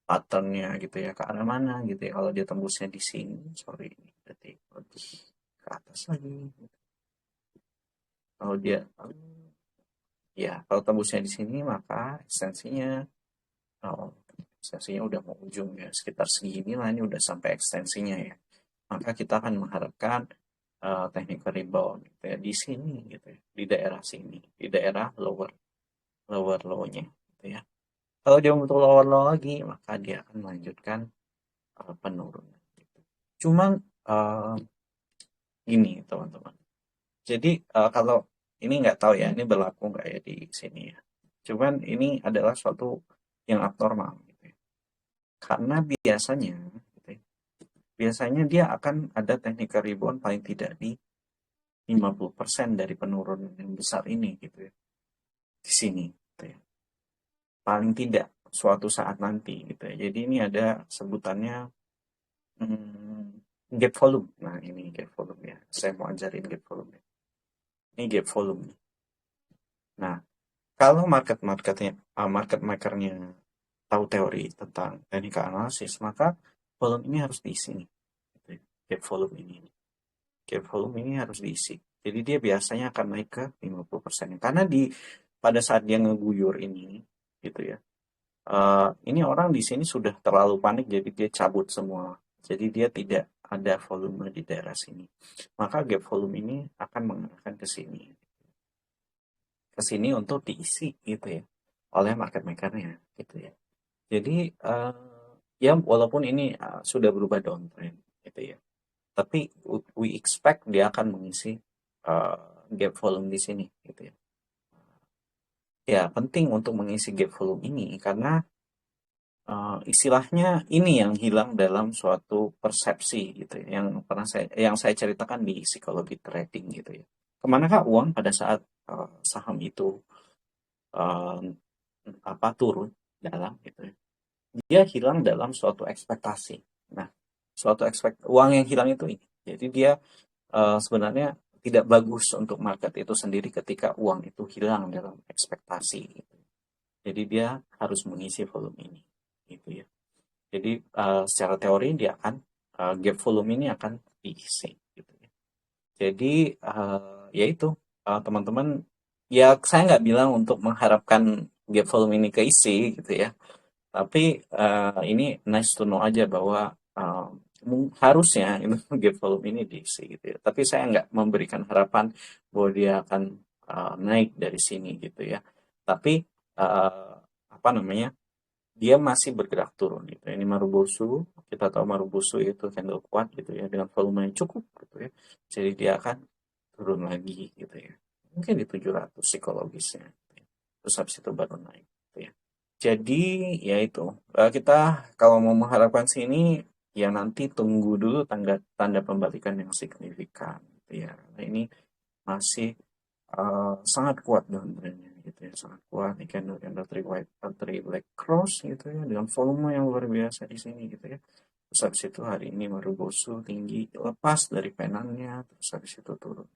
Speaker 1: patternnya gitu ya, ke arah mana gitu ya. Kalau dia tembusnya di sini, sorry ini berarti lebih ke atas lagi. Kalau dia ya kalau tembusnya di sini maka oh, ekstensinya udah mau ujung ya, sekitar segini lah, ini udah sampai ekstensinya ya. Maka kita akan mengharapkan technical rebound gitu ya, di sini gitu ya, di daerah sini, di daerah lower lower low-nya gitu ya. Kalau dia untuk lower low lagi, maka dia akan melanjutkan penurunan gitu. Cuman uh, ini teman-teman. Jadi kalau ini nggak tahu ya, ini berlaku nggak ya di sini ya. Cuman ini adalah suatu yang abnormal gitu ya. Karena gitu ya, biasanya dia akan ada technical rebound paling tidak di 50% dari penurunan yang besar ini gitu ya. Di sini gitu ya. Paling tidak suatu saat nanti gitu ya. Jadi ini ada sebutannya gap volume. Nah, ini gap volume ya. Saya mau ajarin gap volume ya. Ini gap volume. Nah, kalau market makernya tahu teori tentang teknik analisis, maka volume ini harus diisi nih. Gitu ya. Gap volume ini. Gap volume ini harus diisi. Jadi dia biasanya akan naik ke 50%. Karena pada saat dia ngeguyur ini, gitu ya. Ini orang di sini sudah terlalu panik, jadi dia cabut semua. Jadi dia tidak ada volume di daerah sini. Maka gap volume ini akan mengarahkan ke sini. Ke sini untuk diisi gitu ya oleh market makernya gitu ya. Jadi ya walaupun ini sudah berubah downtrend gitu ya. Tapi we expect dia akan mengisi gap volume di sini gitu ya. Ya, penting untuk mengisi gap volume ini karena istilahnya ini yang hilang dalam suatu persepsi gitu ya, yang saya ceritakan di psikologi trading gitu ya. Kemanakah uang pada saat saham itu uh, turun dalam gitu ya. Dia hilang dalam suatu ekspektasi. Nah, uang yang hilang itu ini. Jadi dia sebenarnya tidak bagus untuk market itu sendiri ketika uang itu hilang dalam ekspektasi gitu. Jadi dia harus mengisi volume ini gitu ya. Jadi secara teori dia akan gap volume ini akan diisi gitu ya. Jadi ya itu teman-teman, ya saya nggak bilang untuk mengharapkan gap volume ini keisi gitu ya. Tapi ini nice to know aja bahwa harusnya itu gap volume ini diisi gitu ya. Tapi saya nggak memberikan harapan bahwa dia akan naik dari sini gitu ya. Tapi apa namanya, dia masih bergerak turun gitu. Ini Marubosu, kita tahu Marubosu itu candle kuat gitu ya dengan volume yang cukup gitu ya. Jadi dia akan turun lagi gitu ya. Mungkin di 700 psikologisnya. Gitu ya. Terus habis itu baru naik gitu ya. Jadi ya itu, kita kalau mau mengharapkan sini ya nanti tunggu dulu tanda tanda pembalikan yang signifikan gitu ya. Nah, ini masih sangat kuat downtrendnya gitu ya, sangat kuat nih candle candle three white three black cross gitu ya dengan volume yang luar biasa di sini gitu ya. Terus habis itu hari ini Marubosu tinggi, lepas dari penannya, terus habis itu turun.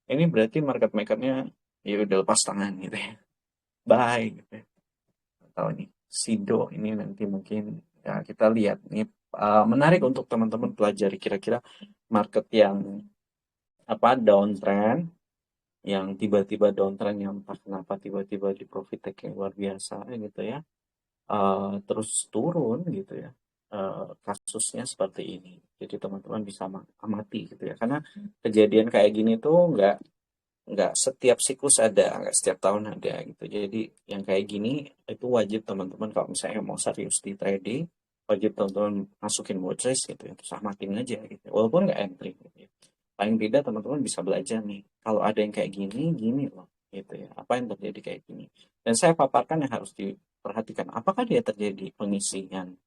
Speaker 1: Ini berarti market makernya ya udah lepas tangan gitu ya. Bye gitu ya. Atau ini Sido ini nanti mungkin ya kita lihat nih, menarik untuk teman-teman pelajari kira-kira market yang apa downtrend, yang tiba-tiba downtrend yang entah kenapa tiba-tiba di profit take yang luar biasa gitu ya. Terus turun gitu ya. Kasusnya seperti ini. Jadi teman-teman bisa amati gitu ya. Karena kejadian kayak gini tuh nggak setiap siklus ada, nggak setiap tahun ada gitu. Jadi yang kayak gini itu wajib teman-teman kalau misalnya mau serius di trading, wajib teman-teman masukin watchlist gitu ya, terus amatin aja gitu. Walaupun nggak entry gitu ya. Paling tidak teman-teman bisa belajar nih, kalau ada yang kayak gini, gini loh gitu ya. Apa yang terjadi kayak gini. Dan saya paparkan yang harus diperhatikan, apakah dia terjadi pengisian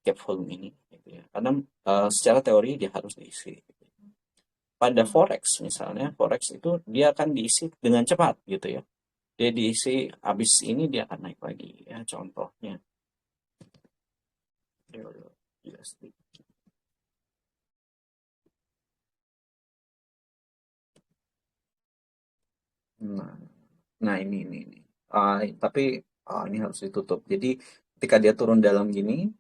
Speaker 1: gap volume ini gitu ya. Karena secara teori dia harus diisi. Gitu. Pada forex misalnya, forex itu dia akan diisi dengan cepat gitu ya. Dia diisi habis ini dia akan naik lagi ya, contohnya euro USD. Nah, nah ini. Tapi ini harus ditutup. Jadi ketika dia turun dalam gini,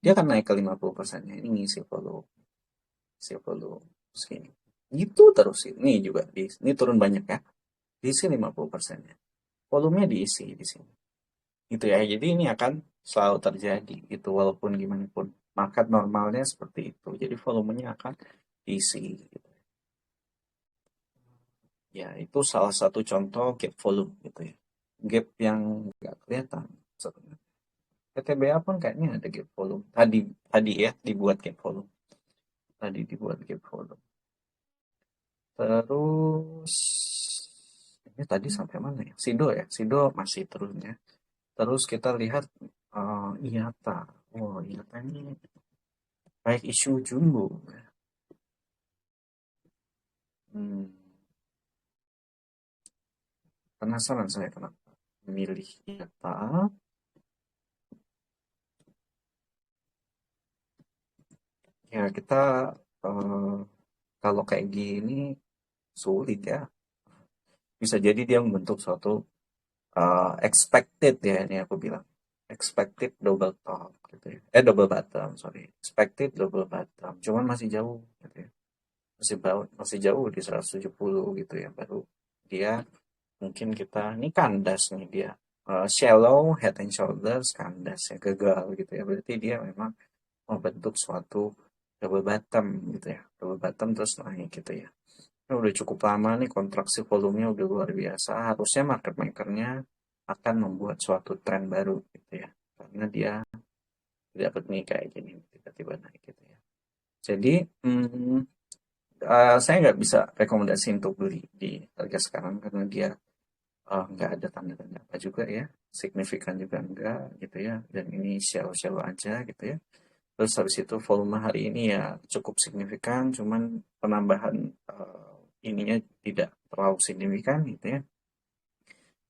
Speaker 1: dia akan naik ke 50%-nya. Ini ngisi follow segini. Gitu terus ini juga ini turun banyak ya. Diisi 50%-nya. Volumenya diisi di sini. Gitu ya. Jadi ini akan selalu terjadi gitu walaupun gimana pun. Market normalnya seperti itu. Jadi volumenya akan diisi gitu. Ya, itu salah satu contoh gap volume gitu ya. Gap yang nggak kelihatan sebenarnya. PTBA pun kayaknya ada gap volume. Tadi tadi ya dibuat gap volume. Tadi dibuat gap volume. Terus ini tadi sampai mana ya? Sido ya. Sido masih terus ya. Terus kita lihat IATA. Oh, IATA ini baik isu jumbo. Hmm, penasaran saya kenapa memilih IATA. Ya kita eh, kalau kayak gini sulit ya. Bisa jadi dia membentuk suatu expected ya ini aku bilang. Expected double top gitu ya. Double bottom, sorry. Expected double bottom. Cuman masih jauh gitu ya. Masih jauh di 170 gitu ya. Baru dia mungkin kita ini kandas nih dia. Shallow head and shoulders kandas ya gagal gitu ya. Berarti dia memang membentuk suatu double bottom gitu ya. Double bottom terus naik gitu ya. Ini udah cukup lama nih kontraksi volumenya udah luar biasa. Harusnya market makernya akan membuat suatu tren baru gitu ya. Karena dia dapat nih kayak gini tiba-tiba naik gitu ya. Jadi saya nggak bisa rekomendasi untuk beli di harga sekarang karena dia nggak ada tanda-tanda apa juga ya. Signifikan juga enggak gitu ya. Dan ini shallow-shallow aja gitu ya. Terus habis itu volume hari ini ya cukup signifikan, cuman penambahan ininya tidak terlalu signifikan gitu ya.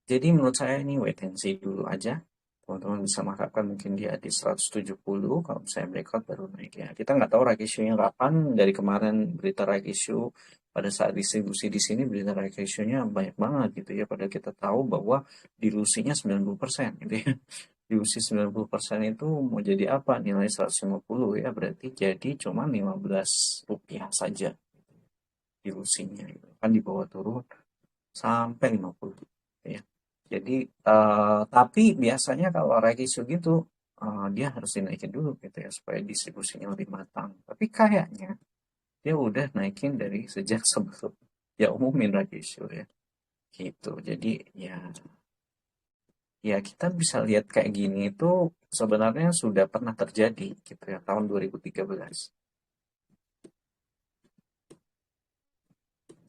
Speaker 1: Jadi menurut saya ini wait and see dulu aja. Teman-teman bisa mengharapkan mungkin dia di 170, kalau saya breakout baru naik ya. Kita nggak tahu right issue-nya kapan, dari kemarin berita right issue pada saat distribusi di sini berita right issue-nya banyak banget gitu ya. Padahal kita tahu bahwa dilusinya 90% gitu ya. Dilusi 90% itu mau jadi apa? Nilai 150 ya, berarti jadi cuma 15 rupiah saja dilusinya gitu. Kan di bawah turun sampai 50 ya. Jadi tapi biasanya kalau Rekisu gitu dia harus dinaikin dulu gitu ya supaya distribusinya lebih matang. Tapi kayaknya dia udah naikin dari sejak sebelum ya umumin Rekisu ya. Gitu. Jadi ya ya kita bisa lihat kayak gini itu sebenarnya sudah pernah terjadi gitu ya tahun 2013.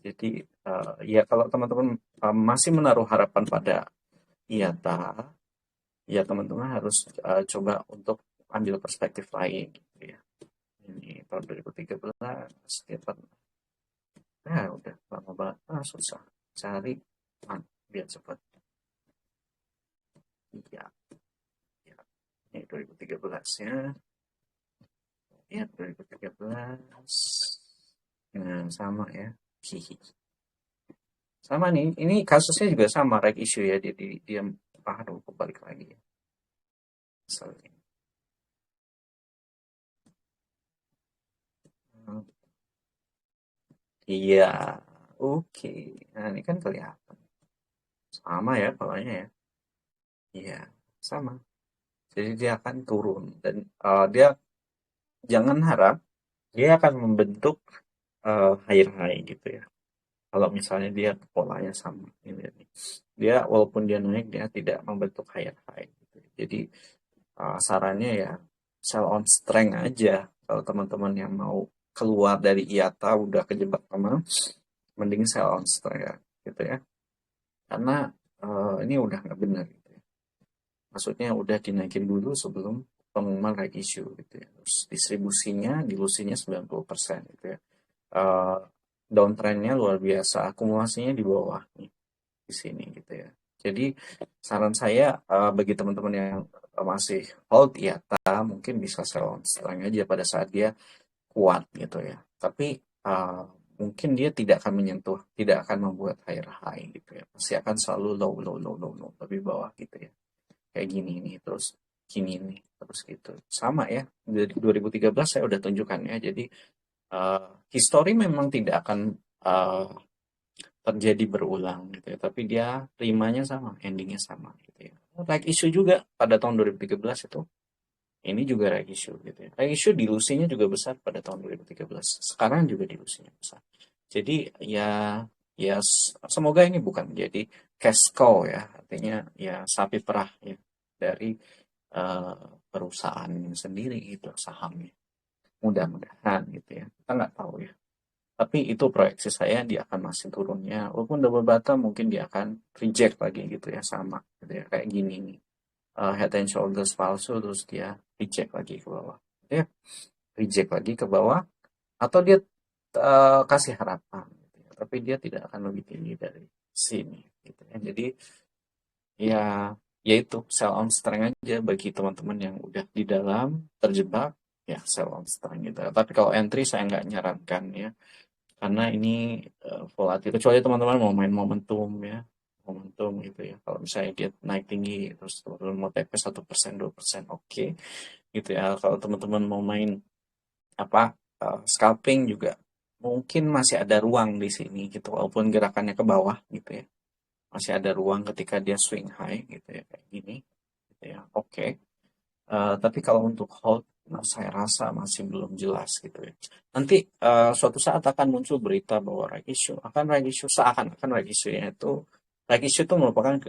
Speaker 1: Jadi ya kalau teman-teman masih menaruh harapan pada IATA, ya teman-teman harus coba untuk ambil perspektif lain gitu ya. Ini tahun 2013 dia pernah, udah lama banget, susah cari biar cepat. Iya, ya. Ini 2013 ya. Ya, 2013. Nah, sama ya. Hihi. Sama nih, ini kasusnya juga sama, right issue ya. Jadi dia, aduh, kebalik lagi ya. Sorry. Hmm, iya, oke. Nah, ini kan kelihatan. Sama ya polanya ya. Iya, sama. Jadi dia akan turun. Dan dia jangan harap dia akan membentuk higher high gitu ya. Kalau misalnya dia polanya sama. Ini. Dia walaupun dia naik, dia tidak membentuk higher high. Gitu. Jadi sarannya ya sell on strength aja. Kalau teman-teman yang mau keluar dari IATA udah kejebak sama, mending sell on strength ya, gitu ya. Karena ini udah nggak benar gitu ya. Maksudnya udah dinaikin dulu sebelum pengumuman right issue gitu ya. Terus distribusinya, dilusinya 90% gitu ya. Eh, Downtrendnya luar biasa, akumulasinya di bawah nih di sini gitu ya. Jadi saran saya bagi teman-teman yang masih hold IATA mungkin bisa sell on strength aja pada saat dia kuat gitu ya. Tapi mungkin dia tidak akan menyentuh, tidak akan membuat higher high gitu ya. Pasti akan selalu low, low, low, low, low, lebih bawah gitu ya. Kayak gini nih, terus gini nih, terus gitu. Sama ya, dari 2013 saya udah tunjukkan ya. Jadi history memang tidak akan uh, terjadi berulang gitu ya. Tapi dia primanya sama, endingnya sama gitu ya. Like issue juga pada tahun 2013 itu. Ini juga right issue gitu ya. Right issue dilusinya juga besar pada tahun 2013. Sekarang juga dilusinya besar. Jadi ya semoga ini bukan menjadi cash cow ya. Artinya ya sapi perah ya dari eh, perusahaan ini sendiri gitu sahamnya. Mudah-mudahan gitu ya. Kita nggak tahu ya. Tapi itu proyeksi saya dia akan masih turunnya. Walaupun double bottom mungkin dia akan reject lagi gitu ya sama gitu ya kayak gini nih. Head and shoulders palsu terus dia reject lagi ke bawah. Dia reject lagi ke bawah atau dia kasih harapan gitu ya. Tapi dia tidak akan lebih tinggi dari sini gitu ya. Jadi ya yaitu sell on strength aja bagi teman-teman yang udah di dalam terjebak ya sell on strength gitu. Tapi kalau entry saya nggak nyarankan ya karena ini volatil kecuali teman-teman mau main momentum ya momentum gitu ya kalau misalnya dia naik tinggi terus teman-teman mau TP 1% 2% oke gitu ya kalau teman-teman mau main apa scalping juga mungkin masih ada ruang di sini gitu walaupun gerakannya ke bawah gitu ya masih ada ruang ketika dia swing high gitu ya kayak gini gitu ya oke. Tapi kalau untuk hold, nah, saya rasa masih belum jelas gitu ya. Nanti suatu saat akan muncul berita bahwa right issue akan right issue seakan-akan right issue-nya itu right issue itu merupakan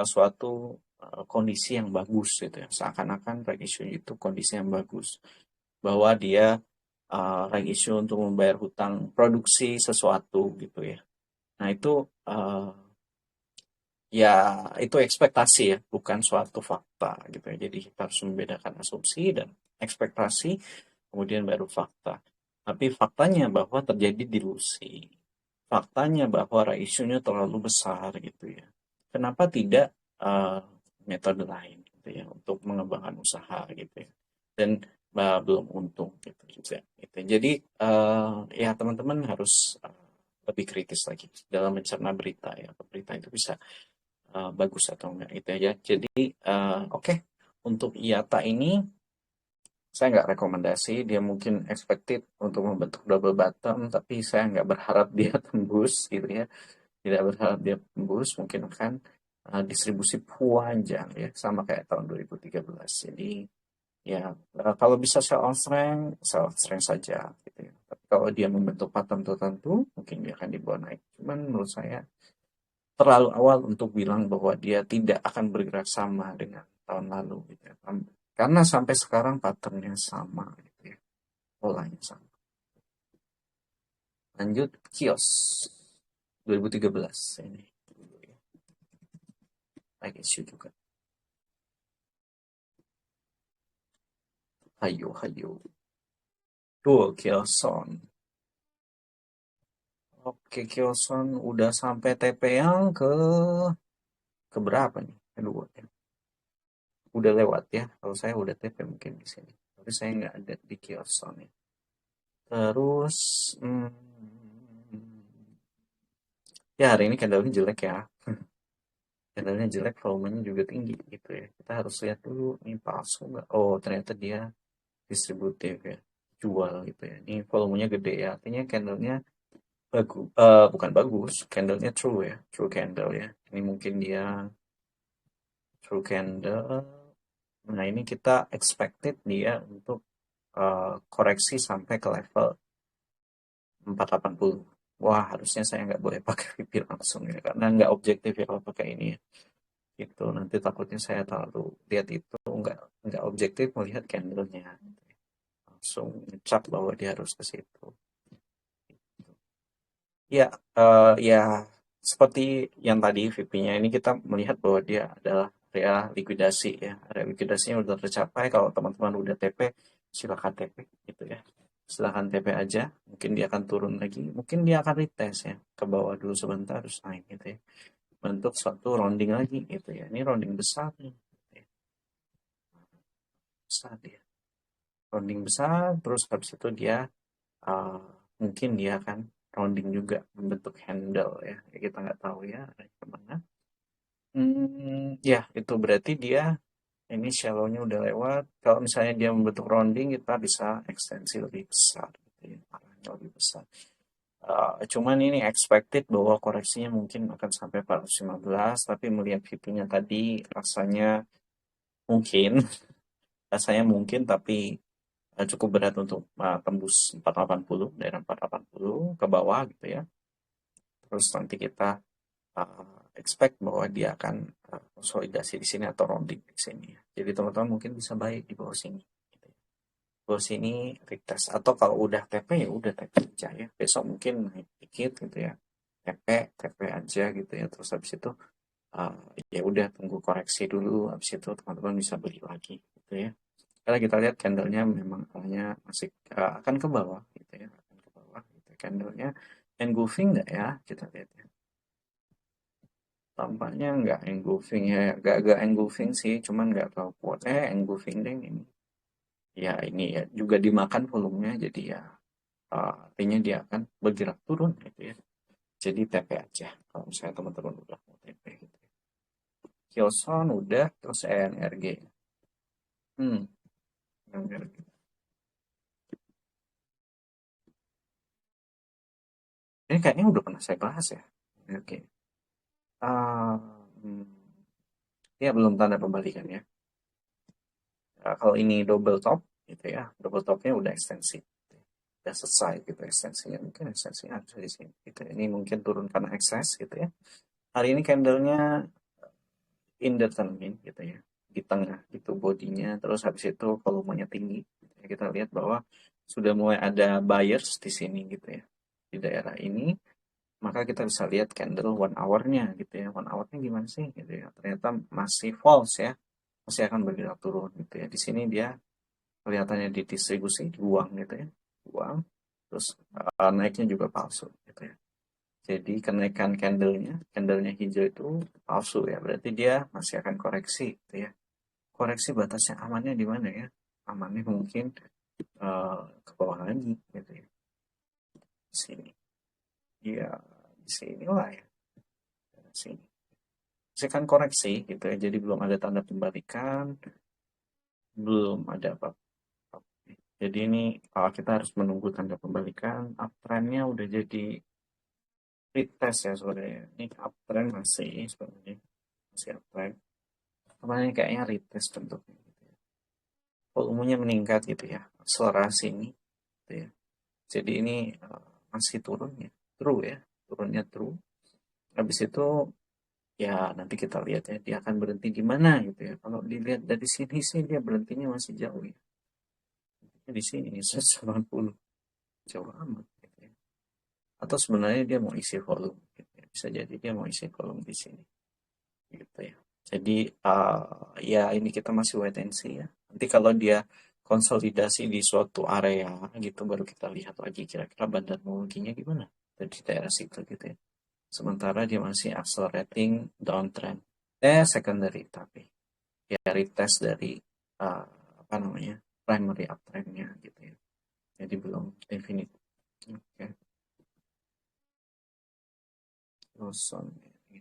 Speaker 1: suatu kondisi yang bagus gitu ya. Seakan-akan right issue itu kondisi yang bagus bahwa dia right issue untuk membayar hutang produksi sesuatu gitu ya. Nah itu uh, ya itu ekspektasi ya, bukan suatu fakta gitu ya. Jadi kita harus membedakan asumsi dan ekspektasi, kemudian baru fakta. Tapi faktanya bahwa terjadi dilusi. Faktanya bahwa ratio-nya terlalu besar gitu ya. Kenapa tidak metode lain gitu ya untuk mengembangkan usaha gitu ya. Dan belum untung gitu juga. Gitu. Jadi ya teman-teman harus lebih kritis lagi dalam mencerna berita ya. Berita itu bisa bagus atau enggak gitu ya. Jadi oke. Untuk IATA ini saya nggak rekomendasi. Dia mungkin expected untuk membentuk double bottom, tapi saya nggak berharap dia tembus gitu ya. Tidak berharap dia tembus, mungkin akan distribusi panjang ya, sama kayak tahun 2013. Jadi ya kalau bisa sell on strength saja gitu ya. Tapi kalau dia membentuk pattern tertentu, mungkin dia akan dibawa naik. Cuman menurut saya terlalu awal untuk bilang bahwa dia tidak akan bergerak sama dengan tahun lalu gitu ya. Karena sampai sekarang patternnya sama gitu ya. Polanya sama. Lanjut kios 2013 ini. Naik isu juga. Hayo hayo. Tuh Kioson. Oke Kioson udah sampai TP yang ke berapa nih? Kedua ya. Udah lewat ya. Kalau saya udah TP mungkin di sini. tapi saya nggak ada di Kioson ya. Terus ya hari ini candlenya jelek ya. Candlenya jelek, volumenya juga tinggi gitu ya. Kita harus lihat dulu ini palsu nggak. Oh ternyata dia distributif ya, jual gitu ya. Ini volumenya gede ya, artinya candlenya bagus, bukan bagus, candlenya true ya, true candle ya. Ini mungkin dia true candle. Nah ini kita expected dia untuk koreksi sampai ke level 480. Wah harusnya saya nggak boleh pakai VP langsung ya, karena nggak objektif ya kalau pakai ini ya. Gitu nanti takutnya saya terlalu lihat itu nggak objektif melihat candlenya, langsung ngecap bahwa dia harus ke situ. Ya, ya seperti yang tadi VP-nya ini kita melihat bahwa dia adalah area likuidasi ya. Area likuidasinya udah tercapai. Kalau teman-teman udah TP, silakan TP gitu ya. Silakan TP aja. Mungkin dia akan turun lagi. Mungkin dia akan retest ya. Ke bawah dulu sebentar terus naik gitu ya. Bentuk suatu rounding lagi gitu ya. Ini rounding besar nih. Gitu ya. Besar dia. Rounding besar terus habis itu dia uh, mungkin dia akan rounding juga membentuk handle ya. Kita nggak tahu ya kemana. Ya itu berarti dia ini shallow-nya udah lewat. Kalau misalnya dia membentuk rounding kita bisa ekstensi lebih besar gitu ya, arahnya lebih besar. Cuman ini expected bahwa koreksinya mungkin akan sampai 415, tapi melihat VP-nya tadi mungkin rasanya mungkin tapi cukup berat untuk tembus 480, daerah 480 ke bawah gitu ya. Terus nanti kita expect bahwa dia akan konsolidasi di sini atau rounding di sini. Jadi teman-teman mungkin bisa baik di bawah sini. Gitu ya. Bawah sini retest atau kalau udah TP ya udah TP aja ya. Besok mungkin naik dikit gitu ya. TP, TP aja gitu ya. Terus habis itu uh, ya udah tunggu koreksi dulu. Habis itu teman-teman bisa beli lagi gitu ya. Karena kita lihat candlenya memang arahnya masih akan ke bawah gitu ya. Akan ke bawah gitu. Candlenya engulfing nggak ya? Kita lihat ya. Tampaknya nggak engulfing ya, agak engulfing sih, cuman nggak tahu kuat. Engulfing deh ini. Ya ini ya juga dimakan volumenya, jadi ya artinya dia akan bergerak turun gitu ya. Jadi TP aja kalau misalnya teman-teman udah mau TP gitu. Kioson udah, terus ENRG. Hmm, ENRG. Ini kayaknya udah pernah saya bahas ya. Oke. Ah, hmm, ya belum tanda pembalikan ya. Kalau ini double top gitu ya, double topnya udah ekstensi. Udah selesai gitu ekstensinya, mungkin ekstensinya ada di sini gitu. Ini mungkin turun karena ekses gitu ya. Hari ini candlenya indetermin gitu ya, di tengah gitu bodinya, terus habis itu volumenya tinggi gitu ya. Kita lihat bahwa sudah mulai ada buyers di sini gitu ya, di daerah ini. Maka kita bisa lihat candle 1 hour-nya gitu ya, 1 hour-nya gimana sih gitu ya, ternyata masih false ya, masih akan bergerak turun gitu ya. Di sini dia kelihatannya didistribusi, dibuang gitu ya, buang, terus naiknya juga palsu gitu ya. Jadi kenaikan candlenya hijau itu palsu ya, berarti dia masih akan koreksi gitu ya. Koreksi batasnya amannya di mana ya? Amannya mungkin ke bawah lagi gitu ya. Di sini. Ya, di sini lah ya. Di sini. Saya kan koreksi gitu ya, jadi belum ada tanda pembalikan, belum ada apa-apa. Jadi ini kita harus menunggu tanda pembalikan. Uptrendnya udah jadi retest ya sebenarnya. Ini uptrend masih sebenarnya masih uptrend. Kemarin kayaknya retest bentuknya gitu ya. Volumenya meningkat gitu ya. Akselerasi ini gitu ya. Jadi ini masih turun ya. True ya. Turunnya true. Habis itu ya nanti kita lihat ya dia akan berhenti di mana gitu ya. Kalau dilihat dari sini sih dia berhentinya masih jauh ya. Di sini 190 jauh amat gitu ya. Atau sebenarnya dia mau isi volume gitu ya. Bisa jadi dia mau isi volume di sini gitu ya. Jadi ya ini kita masih wait and see ya. Nanti kalau dia konsolidasi di suatu area gitu baru kita lihat lagi kira-kira badan teknologinya gimana dari daerah situ gitu ya. Sementara dia masih accelerating downtrend. Secondary tapi ya retest dari uh, apa namanya primary uptrendnya gitu ya. Jadi belum definitif. Oke. Terus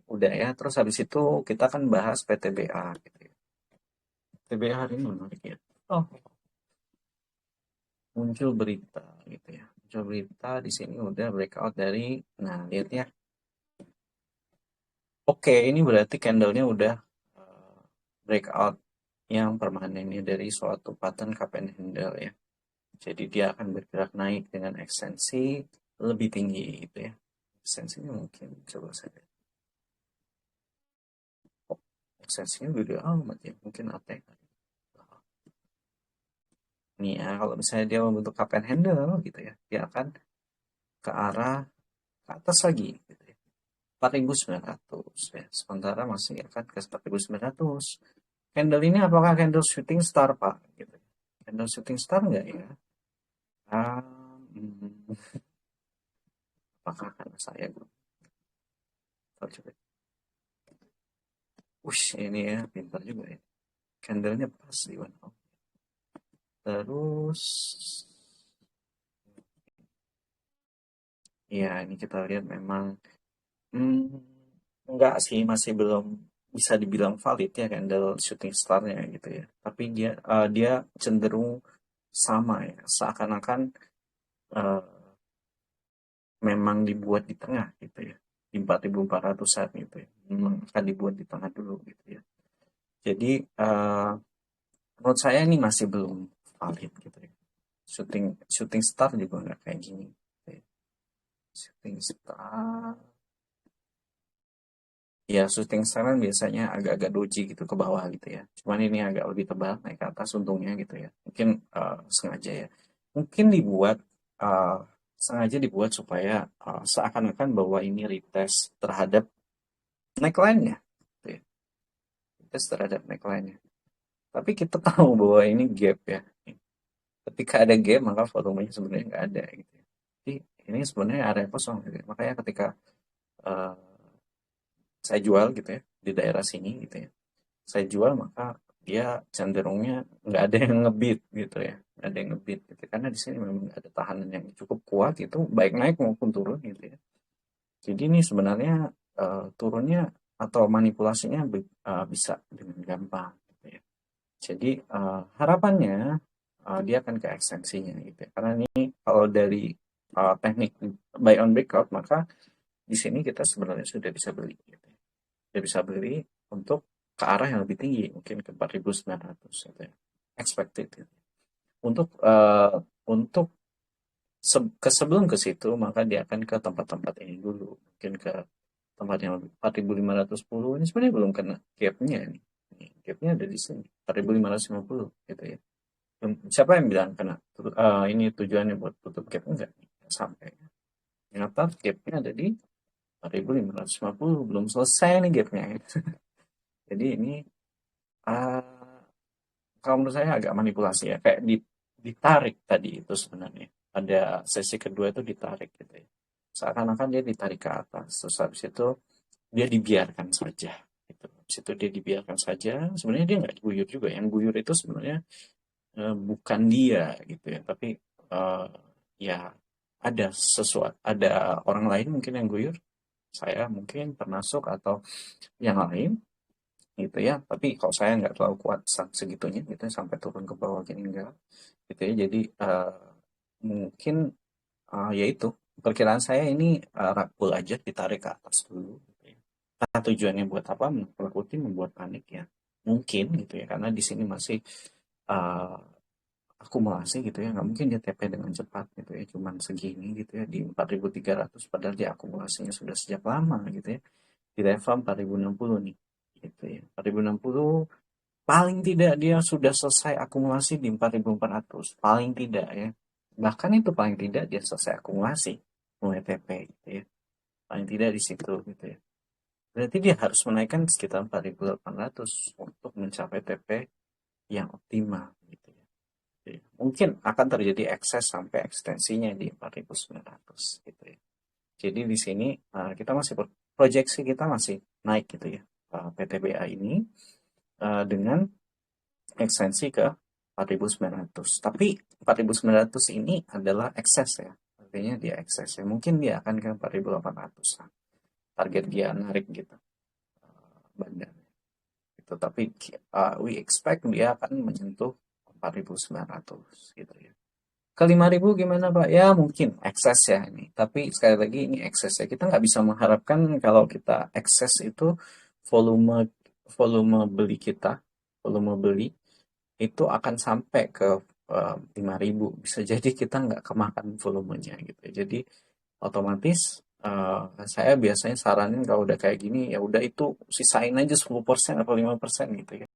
Speaker 1: udah ya. Terus habis itu kita akan bahas PTBA gitu ya. PTBA hari ini menarik ya. Oh, muncul berita gitu ya. Muncul berita di sini udah breakout dari, nah lihat ya. Oke, ini berarti candlenya udah breakout yang permanen ya dari suatu pattern cup and handle ya. Jadi dia akan bergerak naik dengan ekstensi lebih tinggi gitu ya. Ekstensinya mungkin coba saya lihat. Oh, ekstensinya gede amat ya. Mungkin ATK. Nih ya, kalau misalnya dia membentuk cup and handle gitu ya, dia akan ke arah ke atas lagi gitu ya. 4.900 ya. Sementara masih akan ke 4.900. Candle ini apakah candle shooting star Pak? Gitu. Candle shooting star enggak ya? Ah, apakah karena saya belum tahu coba. Ush, ini ya pintar juga ya. Candlenya pas di one hour. Terus, ya ini kita lihat memang enggak sih, masih belum bisa dibilang valid ya candle shooting star-nya gitu ya. Tapi dia cenderung sama ya, seakan-akan eh, memang dibuat di tengah gitu ya, di 4.400-an gitu ya. Memang akan dibuat di tengah dulu gitu ya. Jadi menurut saya ini masih belum valid gitu ya. Shooting shooting star juga nggak kayak gini. Gitu ya. Shooting star, ya shooting star kan biasanya agak-agak doji gitu ke bawah gitu ya. Cuman ini agak lebih tebal naik ke atas untungnya gitu ya. Mungkin sengaja ya. Mungkin uh, sengaja dibuat supaya seakan-akan bahwa ini retest terhadap neckline-nya. Gitu ya. Retest terhadap neckline-nya. Tapi kita tahu bahwa ini gap ya. Ketika ada gap maka volumenya sebenarnya nggak ada gitu ya. Jadi ini sebenarnya area kosong gitu ya. Makanya ketika uh, saya jual gitu ya di daerah sini gitu ya, saya jual maka dia cenderungnya nggak ada yang ngebit gitu ya, nggak ada yang ngebit gitu karena di sini memang nggak ada tahanan yang cukup kuat itu baik naik maupun turun gitu ya. Jadi ini sebenarnya turunnya atau manipulasinya bisa dengan gampang gitu ya. Jadi harapannya dia akan ke ekstensinya gitu ya. Karena ini kalau dari teknik buy on breakout maka di sini kita sebenarnya sudah bisa beli gitu ya. Sudah bisa beli untuk ke arah yang lebih tinggi mungkin ke 4.900 gitu ya. Expected gitu. Untuk sebelum ke situ maka dia akan ke tempat-tempat ini dulu, mungkin ke tempat yang lebih 4.510 ini sebenarnya belum kena gapnya ini. Gapnya ada di sini 4.550 gitu ya. Siapa yang bilang kena ini tujuannya buat tutup gap, enggak sampai. Ternyata gapnya ada di 4.550, belum selesai nih gapnya. Jadi ini uh, kalau menurut saya agak manipulasi ya, kayak ditarik tadi itu sebenarnya. Ada sesi kedua itu ditarik gitu ya. Seakan-akan dia ditarik ke atas, terus habis itu dia dibiarkan saja. Gitu. Habis itu dia dibiarkan saja, sebenarnya dia nggak guyur juga. Yang guyur itu sebenarnya bukan dia gitu ya, tapi eh, ya ada sesuatu, ada orang lain mungkin yang guyur, saya mungkin termasuk atau yang lain gitu ya. Tapi kalau saya nggak terlalu kuat segitunya gitu ya, sampai turun ke bawah gini enggak gitu ya. Jadi mungkin ya itu perkiraan saya ini rakul aja ditarik ke atas dulu gitu ya. Nah, tujuannya buat apa? Menakut membuat panik ya. Mungkin gitu ya karena di sini masih uh, akumulasi gitu ya, nggak mungkin dia TP dengan cepat gitu ya, cuman segini gitu ya di 4.300 padahal dia akumulasinya sudah sejak lama gitu ya, di level 4.060 nih gitu ya. 4.060 paling tidak dia sudah selesai akumulasi di 4.400 paling tidak ya, bahkan itu paling tidak dia selesai akumulasi mulai TP gitu ya, paling tidak di situ gitu ya. Berarti dia harus menaikkan sekitar 4.800 untuk mencapai TP yang optimal gitu ya. Mungkin akan terjadi ekses sampai ekstensinya di 4.900 gitu ya. Jadi di sini kita masih proyeksi kita masih naik gitu ya, PTBA ini dengan ekstensi ke 4.900. Tapi 4.900 ini adalah excess ya. Artinya dia excess ya. Mungkin dia akan ke 4.800. Target dia narik gitu. Bandar. Gitu. Tapi we expect dia akan menyentuh 4.900 gitu ya. Ke 5.000 gimana Pak? Ya mungkin ekses ya ini. Tapi sekali lagi ini ekses ya. Kita nggak bisa mengharapkan kalau kita ekses itu volume volume beli kita, volume beli itu akan sampai ke 5.000. Bisa jadi kita nggak kemakan volumenya gitu. Jadi otomatis saya biasanya saranin kalau udah kayak gini ya udah itu sisain aja 10% atau 5% gitu ya.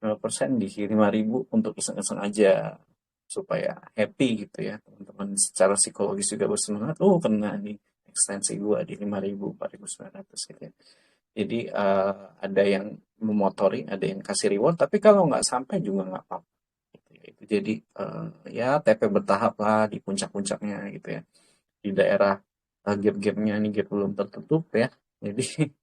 Speaker 1: 5% di 5.000 untuk iseng-iseng aja supaya happy gitu ya teman-teman secara psikologis juga bersemangat kena nih ekstensi gua di 5.000 4.900 gitu ya. Jadi ada yang memotori ada yang kasih reward tapi kalau nggak sampai juga nggak apa-apa gitu ya. Itu jadi ya TP bertahap lah di puncak-puncaknya gitu ya di daerah gap-gapnya nih gap belum tertutup ya jadi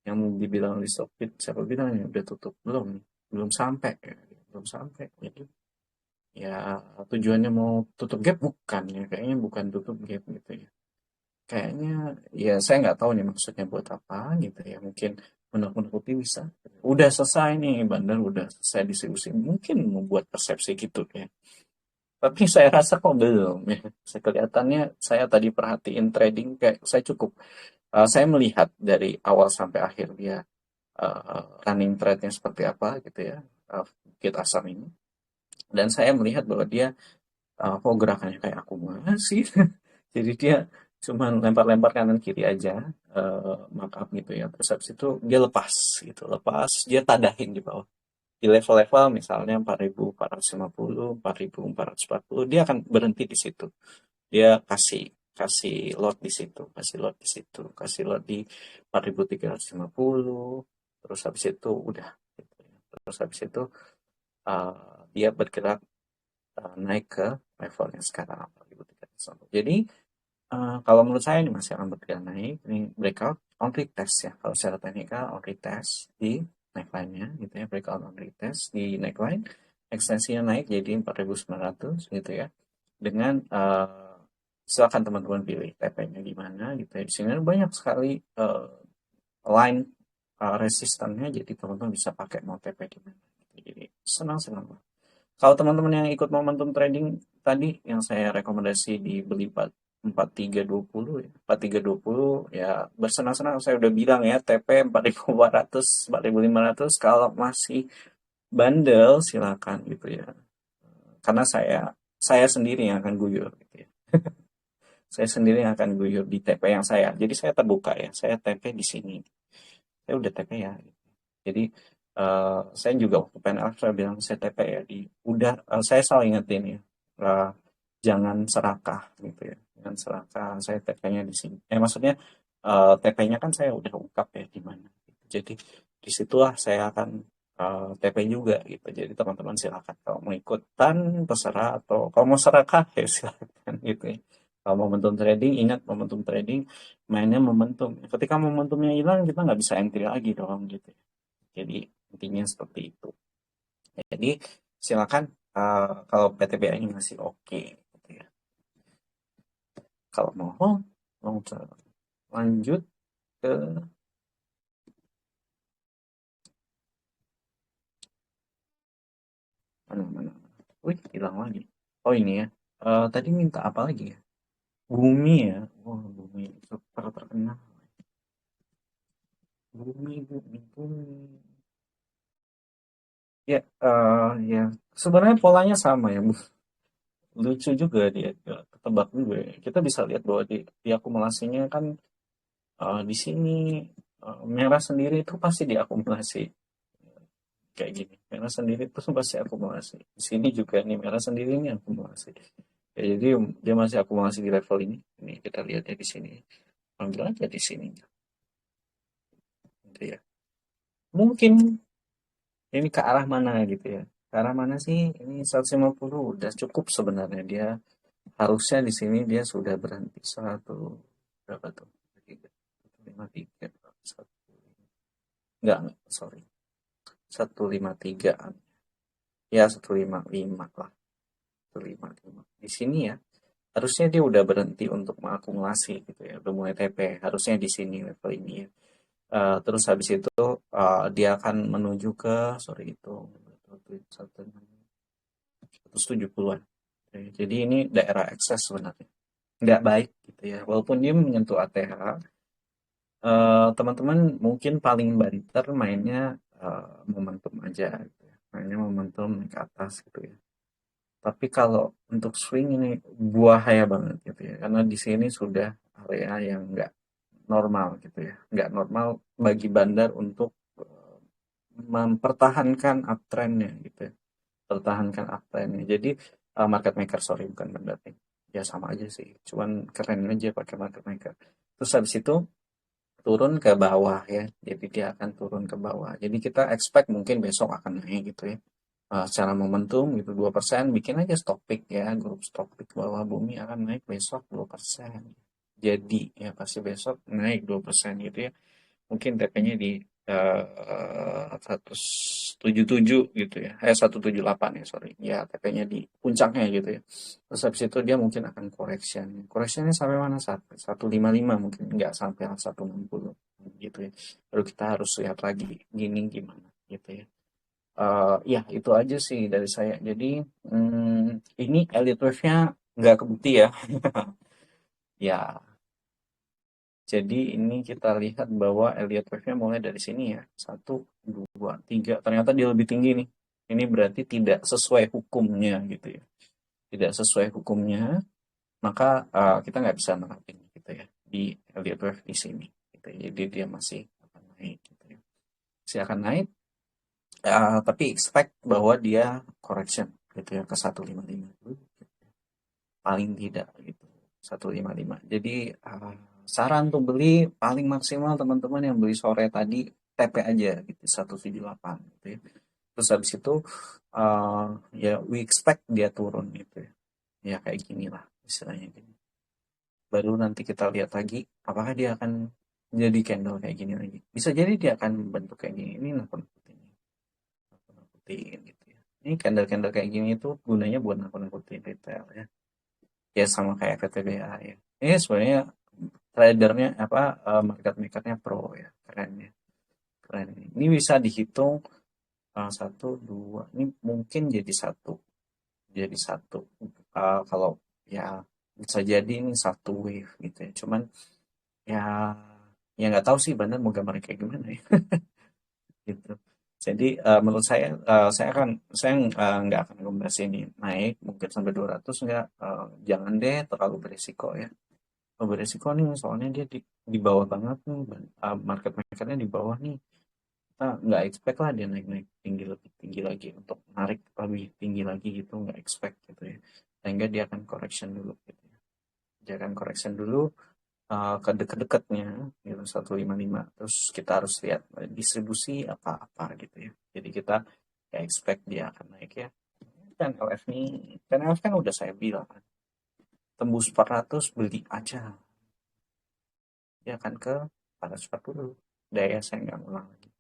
Speaker 1: yang dibilang di stopit siapa bilang ya udah tutup belum sampai ya. Belum sampai jadi ya tujuannya mau tutup gap bukan ya kayaknya bukan tutup gap gitu ya kayaknya ya saya nggak tahu nih maksudnya buat apa gitu ya mungkin menakut-nakuti bisa udah selesai nih bandar udah selesai distribusi mungkin membuat persepsi gitu ya tapi saya rasa kok belum ya saya kelihatannya saya tadi perhatiin trading kayak saya cukup saya melihat dari awal sampai akhir dia running trade-nya seperti apa gitu ya Bukit Asam ini dan saya melihat bahwa dia kok gerakannya kayak akumulasi jadi dia cuma lempar-lempar kanan kiri aja markup gitu ya terus habis itu dia lepas gitu lepas dia tadahin di bawah di level-level misalnya 4.450 4.440 dia akan berhenti di situ dia kasih kasih lot di situ kasih lot di situ kasih lot di 4.350 terus habis itu udah gitu ya. Terus habis itu dia bergerak naik ke level yang sekarang 4.300. Jadi kalau menurut saya ini masih akan bergerak naik. Ini breakout on retest ya. Kalau secara teknikal on retest di neckline-nya gitu ya. Breakout on retest di neckline. Ekstensinya naik jadi 4.900 gitu ya. Dengan silakan teman-teman pilih TP-nya di mana gitu ya. Di sini banyak sekali line resistannya jadi teman-teman bisa pakai mau TP di mana. Jadi senang-senang. Kalau teman-teman yang ikut momentum trading tadi yang saya rekomendasi dibeli 4320 ya. 4320 ya bersenang-senang saya udah bilang ya TP 4.400 4.500 kalau masih bandel silakan gitu ya. Karena saya sendiri yang akan guyur gitu ya. Saya sendiri yang akan guyur di TP yang saya. Jadi saya terbuka ya. Saya TP di sini. Saya udah TP ya. Jadi saya juga waktu PNL saya bilang saya TP ya di udah saya selalu ingetin ya jangan serakah gitu ya jangan serakah saya TP-nya di sini maksudnya TP-nya kan saya udah ungkap ya di mana jadi disitulah saya akan TP juga gitu jadi teman-teman silakan kalau mau ikutan terserah atau kalau mau serakah ya silakan gitu ya kalau momentum trading ingat momentum trading mainnya momentum ketika momentumnya hilang kita nggak bisa entry lagi dong gitu ya. Jadi intinya seperti itu. Jadi silakan kalau PTBA ini masih oke gitu ya. Kalau mau lanjut ke mana-mana. Wih, hilang lagi. Oh ini ya. Tadi minta apa lagi ya? Bumi ya. Wah, bumi super terkenal. Bumi. Ya, ya. Sebenarnya polanya sama ya, Bu. Lucu juga dia. Ketebak juga ya. Kita bisa lihat bahwa di akumulasinya kan di sini merah sendiri itu pasti diakumulasi kayak gini. Merah sendiri itu pasti akumulasi. Di sini juga nih merah sendiri ini akumulasi. Ya, jadi dia masih akumulasi di level ini. Ini kita lihat ya di sini. Ambil aja di sini. Gitu ya. Mungkin ini ke arah mana gitu ya. Ke arah mana sih? Ini 150 udah cukup sebenarnya dia harusnya di sini dia sudah berhenti satu berapa tuh? 153 satu enggak sorry 153 ya 155 lah, 155 di sini ya. Harusnya dia udah berhenti untuk mengakumulasi gitu ya, udah mulai TP, harusnya di sini level ini ya. Terus habis itu dia akan menuju ke, sorry itu 170-an. Jadi ini daerah ekses sebenarnya, nggak baik gitu ya. Walaupun dia menyentuh ATH, teman-teman mungkin paling banter mainnya momentum aja gitu ya. Mainnya momentum naik ke atas gitu ya. Tapi kalau untuk swing ini buahaya banget gitu ya. Karena di sini sudah area yang nggak normal gitu ya. Nggak normal bagi bandar untuk mempertahankan uptrendnya gitu ya. Pertahankan uptrendnya. Jadi market maker, sorry, bukan bandar nih. Ya sama aja sih. Cuman keren aja pakai market maker. Terus habis itu turun ke bawah ya. Jadi dia akan turun ke bawah. Jadi kita expect mungkin besok akan naik gitu ya. Secara momentum gitu 2%, bikin aja stock pick ya, grup stock pick bahwa bumi akan naik besok 2%. Jadi ya pasti besok naik 2% gitu ya. Mungkin TP-nya di 177 gitu ya. 178 ya, sorry. Ya, TP-nya di puncaknya gitu ya. Terus habis itu dia mungkin akan correction. Correctionnya sampai mana? 155 mungkin. Nggak sampai 160 gitu ya. Baru kita harus lihat lagi gini gimana gitu ya. Ya itu aja sih dari saya. Jadi ini elite wave-nya nggak kebukti ya. Ya, jadi ini kita lihat bahwa Elliott wave-nya mulai dari sini ya. Satu, dua, tiga. Ternyata dia lebih tinggi nih. Ini berarti tidak sesuai hukumnya gitu ya. Tidak sesuai hukumnya, maka kita nggak bisa nerapin gitu ya di Elliott wave di sini. Gitu ya. Jadi dia masih akan naik gitu ya. Masih akan naik, tapi expect bahwa dia correction gitu ya ke 155 dulu. Paling tidak gitu 155. Jadi saran untuk beli paling maksimal teman-teman yang beli sore tadi TP aja gitu 178 gitu ya. Terus habis itu ya we expect dia turun gitu ya. Ya kayak gini lah istilahnya gini. Baru nanti kita lihat lagi apakah dia akan jadi candle kayak gini lagi. Bisa jadi dia akan bentuk kayak gini. Ini nakut-nakutin. Nakut-nakutin gitu ya. Ini candle-candle kayak gini itu gunanya buat nakut-nakutin retail ya. Ya sama kayak VTBA ya. Ini sebenarnya tradernya apa market makernya pro ya, keren ya, keren. Ini bisa dihitung satu dua, ini mungkin jadi satu kalau ya bisa jadi ini satu wave gitu ya. Cuman ya ya nggak tahu sih benar mau gambarnya kayak gimana ya gitu. Jadi menurut saya nggak akan ngebahas ini naik mungkin sampai 200 nggak, jangan deh terlalu berisiko ya. Beresiko nih soalnya dia di bawah banget nih, market makernya di bawah nih, kita nggak expect lah dia naik naik tinggi lebih tinggi lagi untuk narik lebih tinggi lagi gitu, nggak expect gitu ya, sehingga dia akan correction dulu gitu ya. Dia akan correction dulu ke deket-deketnya gitu 155, terus kita harus lihat distribusi apa-apa gitu ya. Jadi kita nggak expect dia akan naik ya. Dan LF nih, dan LF kan udah saya bilang kan, tembus 400 beli aja, dia akan ke 440. Daya saya nggak ngulang lagi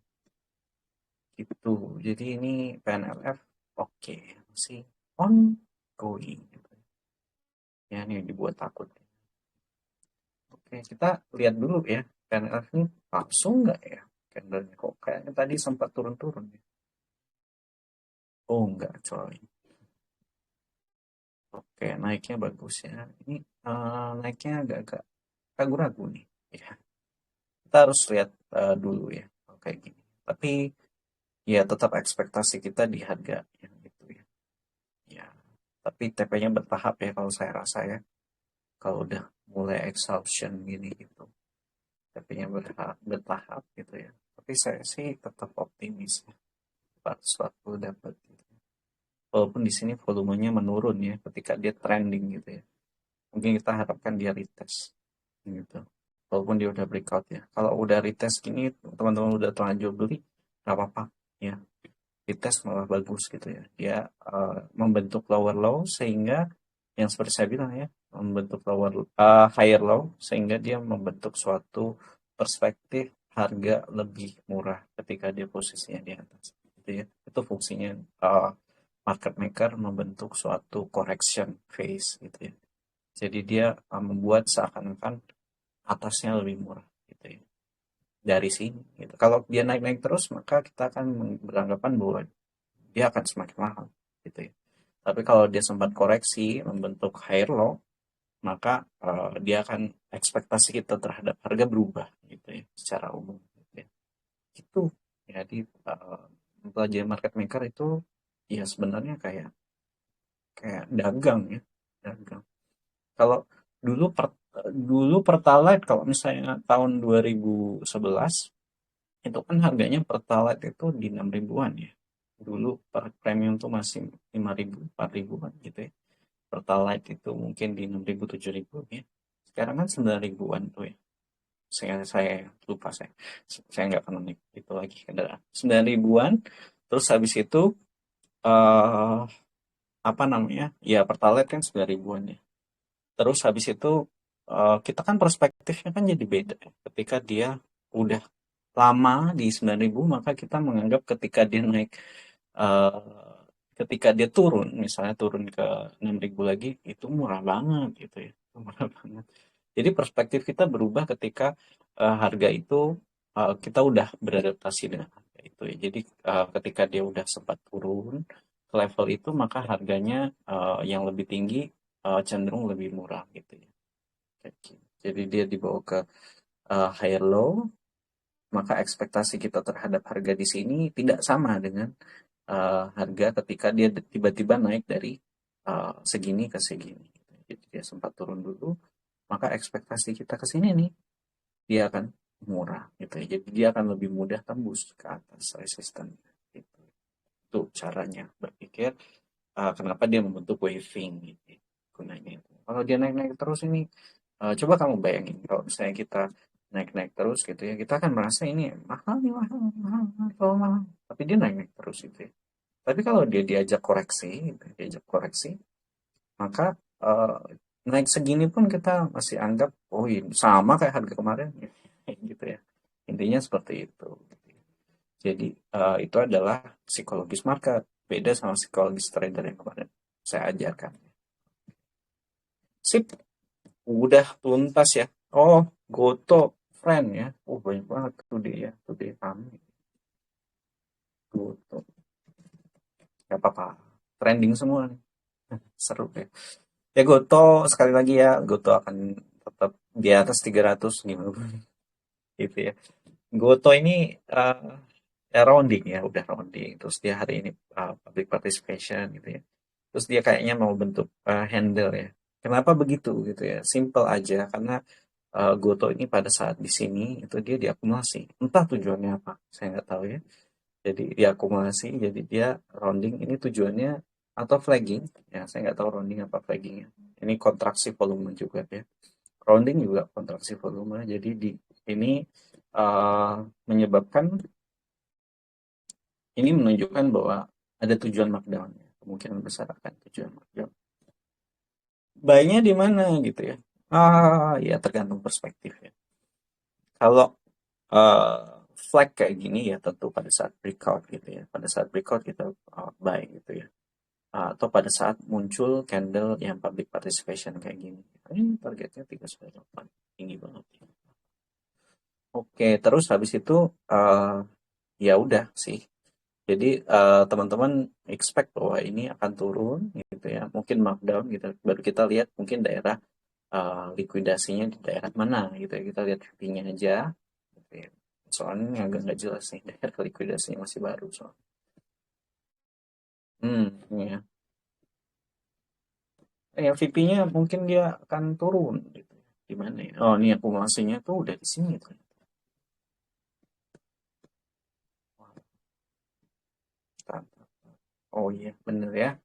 Speaker 1: gitu. Jadi ini PNLF oke, masih ongoing gitu ya. Ini dibuat takut. Oke, kita lihat dulu ya, PNLF ini palsu nggak ya candlenya, kok kayaknya tadi sempat turun-turun ya. Oh enggak coy. Oke, naiknya bagus ya. Ini naiknya agak-agak ragu-ragu nih ya. Kita harus lihat dulu ya kayak gini, tapi ya tetap ekspektasi kita di harga yang itu ya. Ya, tapi TP-nya bertahap ya kalau saya rasa ya. Kalau udah mulai exhaustion gini gitu, TP-nya bertahap gitu ya. Tapi saya sih tetap optimis ya. Suatu dapat gitu. Walaupun di sini volumenya menurun ya ketika dia trending gitu ya. Mungkin kita harapkan dia retest gitu. Walaupun dia udah breakout ya. Kalau udah retest gini, teman-teman udah terlanjur beli, nggak apa-apa ya. Retest malah bagus gitu ya. Dia membentuk lower low sehingga yang seperti saya bilang ya, membentuk higher low sehingga dia membentuk suatu perspektif harga lebih murah ketika dia posisinya di atas gitu ya. Itu fungsinya market maker membentuk suatu correction phase gitu ya. Jadi dia membuat seakan-akan atasnya lebih murah gitu ya dari sini gitu. Kalau dia naik-naik terus maka kita akan beranggapan bahwa dia akan semakin mahal gitu ya. Tapi kalau dia sempat koreksi membentuk higher low, maka dia akan ekspektasi kita terhadap harga berubah gitu ya secara umum gitu ya. Itu jadi belajar market maker itu ya sebenarnya kayak kayak dagang ya, dagang. Kalau dulu dulu Pertalite kalau misalnya tahun 2011 itu kan harganya Pertalite itu di 6 ribuan ya. Dulu per premium tuh masih 5 ribu, 4 ribuan gitu ya. Pertalite itu mungkin di 6 ribu, 7 ribu ya. Sekarang kan 9 ribuan tuh ya. Saya lupa saya nggak pernah naik itu lagi kendaraan. 9 ribuan, terus habis itu eh apa namanya? Ya Pertalite kan 9 ribuan ya. Terus habis itu kita kan perspektifnya kan jadi beda ya. Ketika dia udah lama di 9.000 maka kita menganggap ketika dia naik eh, ketika dia turun misalnya turun ke 6.000 lagi itu murah banget gitu ya. Itu murah banget. Jadi perspektif kita berubah ketika harga itu kita udah beradaptasi dengan harga itu ya. Jadi ketika dia udah sempat turun ke level itu maka harganya yang lebih tinggi cenderung lebih murah gitu ya. Kayak gitu. Jadi dia dibawa ke higher low, maka ekspektasi kita terhadap harga di sini tidak sama dengan harga ketika dia tiba-tiba naik dari segini ke segini. Jadi dia sempat turun dulu, maka ekspektasi kita ke sini nih dia akan murah gitu ya. Jadi dia akan lebih mudah tembus ke atas resisten gitu. Itu caranya berpikir kenapa dia membentuk waving gitu ya, gunanya itu. Kalau dia naik-naik terus ini coba kamu bayangin kalau misalnya kita naik-naik terus gitu ya, kita akan merasa ini mahal nih, mahal, mahal, mahal, mahal. Tapi dia naik-naik terus gitu ya. Tapi kalau dia diajak koreksi, gitu, diajak koreksi, maka naik segini pun kita masih anggap, oh ini sama kayak harga kemarin, gitu ya. Intinya seperti itu. Jadi itu adalah psikologis market, beda sama psikologis trader yang kemarin saya ajarkan. Sip, udah tuntas ya. Oh, Goto, friend ya. Oh, banyak banget tuh dia kami. Goto. Gak apa-apa. Trending semua nih. Seru ya. Ya Goto, sekali lagi ya, Goto akan tetap di atas 300 gimana pun. Gitu ya. Goto ini ya rounding ya, udah rounding. Terus dia hari ini public participation gitu ya. Terus dia kayaknya mau bentuk handle ya. Kenapa begitu gitu ya? Simple aja karena Goto ini pada saat di sini itu dia diakumulasi. Entah tujuannya apa, saya nggak tahu ya. Jadi diakumulasi, jadi dia rounding ini tujuannya atau flagging, ya saya nggak tahu rounding apa flaggingnya. Ini kontraksi volume juga ya. Rounding juga kontraksi volume, jadi di ini menyebabkan ini menunjukkan bahwa ada tujuan markdown ya. Kemungkinan besar akan tujuan markdown. Buy-nya di mana gitu ya? Ya tergantung perspektif ya. Kalau flag kayak gini ya tentu pada saat breakout gitu ya. Pada saat breakout kita buy gitu ya. Atau pada saat muncul candle yang public participation kayak gini. Ini targetnya 398. Tinggi banget. Oke, terus habis itu ya udah sih. Jadi teman-teman expect bahwa ini akan turun gitu ya. Mungkin markdown gitu. Baru kita lihat mungkin daerah likuidasinya di daerah mana gitu ya. Kita lihat VP-nya aja gitu ya. Soalnya ini agak nggak jelas nih daerah likuidasinya masih baru soalnya. Ya. VP-nya mungkin dia akan turun gitu. Di mana ya? Oh, ini akumulasinya tuh udah di sini tuh. Oh iya, bener ya.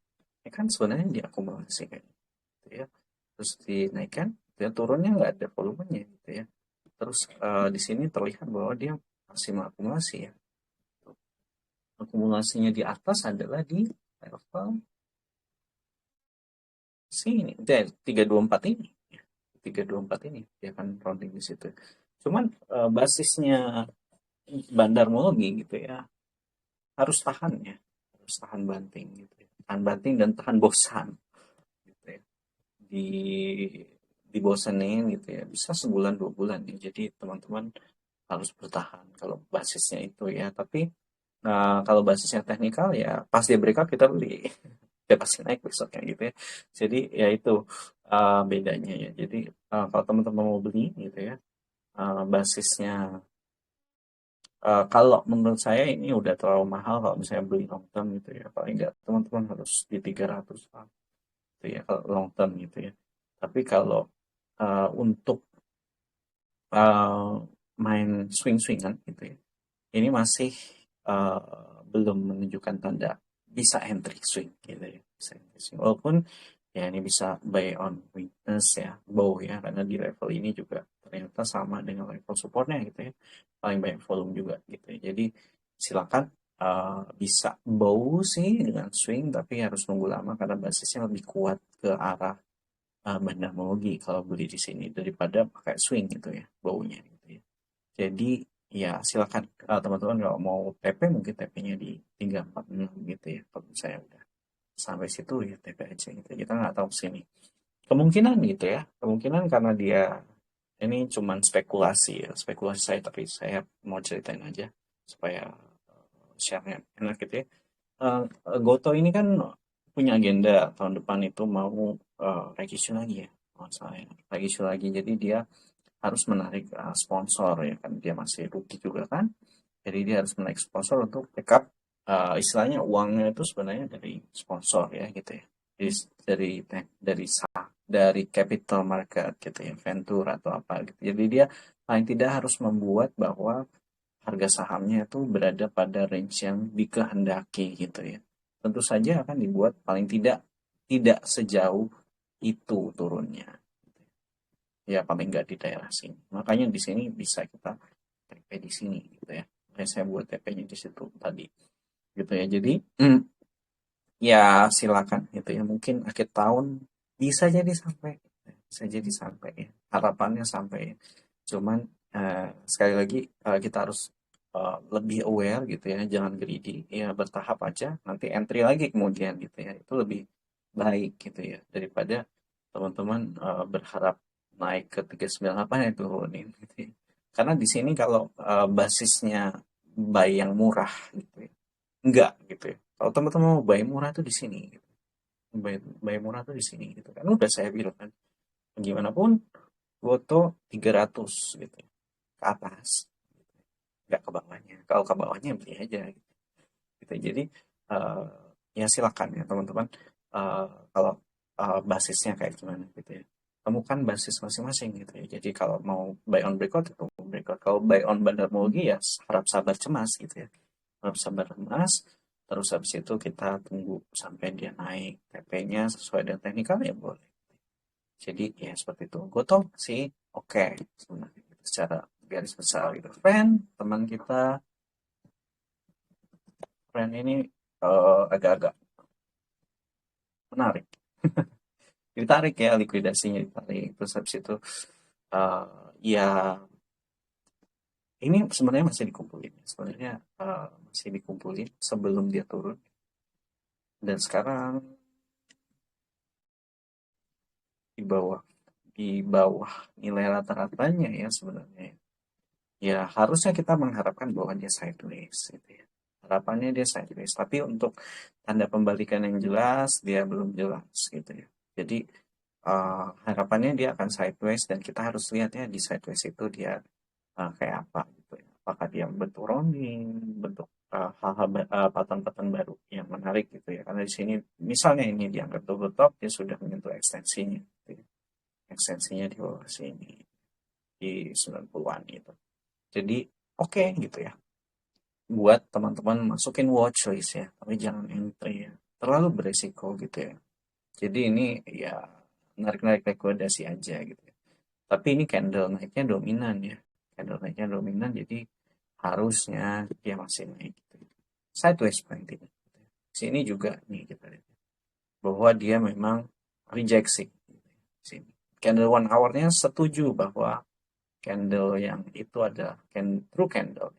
Speaker 1: Ini kan sebenarnya diakumulasi kayak gitu ya. Terus dinaikkan, dia turunnya nggak ada volumenya gitu ya. Terus di sini terlihat bahwa dia masih mengakumulasi ya. Akumulasinya di atas adalah di level sini, 324 ini. 324 ini dia akan rounding di situ. Cuman basisnya bandarmologi gitu ya harus tahan ya, harus tahan banting gitu ya. tahan banting dan tahan bosan gitu ya. Di dibosenin gitu ya, bisa sebulan 2 bulan ya. Jadi teman-teman harus bertahan kalau basisnya itu ya. Tapi kalau basisnya teknikal ya pas dia breakout kita beli. Dia pasti naik besoknya gitu ya. Jadi ya itu bedanya ya. Jadi kalau teman-teman mau beli gitu ya, basisnya kalau menurut saya ini udah terlalu mahal kalau misalnya beli long term gitu ya. Paling nggak teman-teman harus di 300 gitu ya kalau long term gitu ya. Tapi kalau untuk uh, main swing-swingan gitu ya, ini masih belum menunjukkan tanda bisa entry swing gitu ya. Bisa entry swing. Walaupun ya ini bisa buy on weakness ya, bow ya, karena di level ini juga ternyata sama dengan level supportnya gitu ya. Paling banyak volume juga gitu ya. Jadi silakan bisa bow sih dengan swing, tapi harus nunggu lama karena basisnya lebih kuat ke arah banda mogi kalau beli di sini daripada pakai swing gitu ya, baunya gitu ya. Jadi ya silakan teman-teman kalau mau TP mungkin TP-nya di 346 gitu ya. Kalau saya udah sampai situ ya TP aja gitu. Kita nggak tahu sini. Kemungkinan gitu ya. Kemungkinan karena dia ini cuman spekulasi ya. Spekulasi saya tapi saya mau ceritain aja supaya share-nya enak gitu ya. Eh, Goto ini kan punya agenda tahun depan itu mau reissue lagi ya. Oh, saya reissue lagi. Jadi dia harus menarik sponsor ya kan dia masih rookie juga kan, jadi dia harus menarik sponsor untuk backup istilahnya uangnya itu sebenarnya dari sponsor ya gitu ya, dari dari capital market gitu ya, venture atau apa gitu. Jadi dia paling tidak harus membuat bahwa harga sahamnya itu berada pada range yang dikehendaki gitu ya. Tentu saja akan dibuat paling tidak tidak sejauh itu turunnya, ya paling nggak di daerah sini. Makanya di sini bisa kita TP di sini gitu ya. Makanya saya buat TP-nya di situ tadi gitu ya. Jadi ya silakan gitu ya. Mungkin akhir tahun bisa jadi sampai, bisa jadi sampai ya. Harapannya sampai ya. Cuman sekali lagi kita harus lebih aware gitu ya, jangan greedy ya, bertahap aja nanti entry lagi kemudian gitu ya, itu lebih baik gitu ya daripada teman-teman berharap naik ke 398 ya turunin gitu ya. Karena di sini kalau basisnya buy yang murah gitu ya, enggak gitu ya. Kalau teman-teman mau buy murah tuh di sini gitu. Buy murah tuh di sini gitu kan. Udah saya bilang kan, gimana pun foto 300 gitu ya, ke atas, nggak ke bawahnya. Kalau ke bawahnya beli aja gitu. Gitu. Jadi eh, ya silakan ya teman-teman. Kalau basisnya kayak gimana gitu ya. Temukan basis masing-masing gitu ya. Jadi kalau mau buy on breakout itu breakout. Kalau buy on bandar mogi ya harap sabar cemas gitu ya. Harap sabar cemas. Terus habis itu kita tunggu sampai dia naik TP-nya sesuai dengan teknikal ya boleh. Jadi ya seperti itu. Gotong sih oke sebenarnya secara garis besar gitu. Friend, teman kita, friend ini agak-agak menarik. Ditarik ya likuidasinya ditarik. Terus habis itu ya ini sebenarnya masih dikumpulin. Sebenarnya masih dikumpulin sebelum dia turun. Dan sekarang di bawah di bawah nilai rata-ratanya ya sebenarnya. Ya harusnya kita mengharapkan bahwa dia sideways gitu ya. Harapannya dia sideways. Tapi untuk tanda pembalikan yang jelas dia belum jelas gitu ya. Jadi harapannya dia akan sideways dan kita harus lihat ya di sideways itu dia kayak apa gitu ya. Apakah dia bentuk rounding, bentuk hal-hal pattern-pattern baru yang menarik gitu ya. Karena di sini misalnya ini dianggap double top, dia sudah menyentuh ekstensinya. Gitu ya. Ekstensinya di bawah sini di 90-an gitu. Jadi oke gitu ya. Buat teman-teman masukin watch list ya, tapi jangan entry ya. Terlalu beresiko gitu ya. Jadi ini ya narik-narik rekomendasi aja gitu ya. Tapi ini candle naiknya dominan ya. Candle naiknya dominan jadi harusnya dia masih naik gitu. Sideways paling tidak. Sini juga nih kita lihat bahwa dia memang rejection. Sini. Candle 1 hour-nya setuju bahwa candle yang itu ada true candle,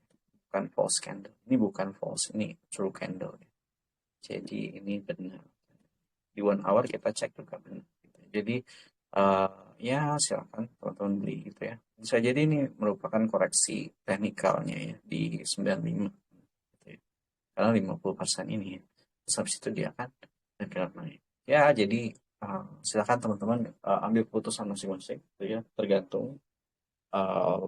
Speaker 1: bukan false candle. Ini bukan false, ini true candle. Jadi ini benar. di 1 hour kita cek juga benar gitu. Jadi eh, ya silakan teman-teman beli gitu ya. Bisa jadi ini merupakan koreksi teknikalnya ya di 95 gitu ya. Karena 50% ini ya. Terus habis itu dia akan bergerak naik. Ya jadi silakan teman-teman ambil keputusan masing-masing gitu ya, tergantung eh,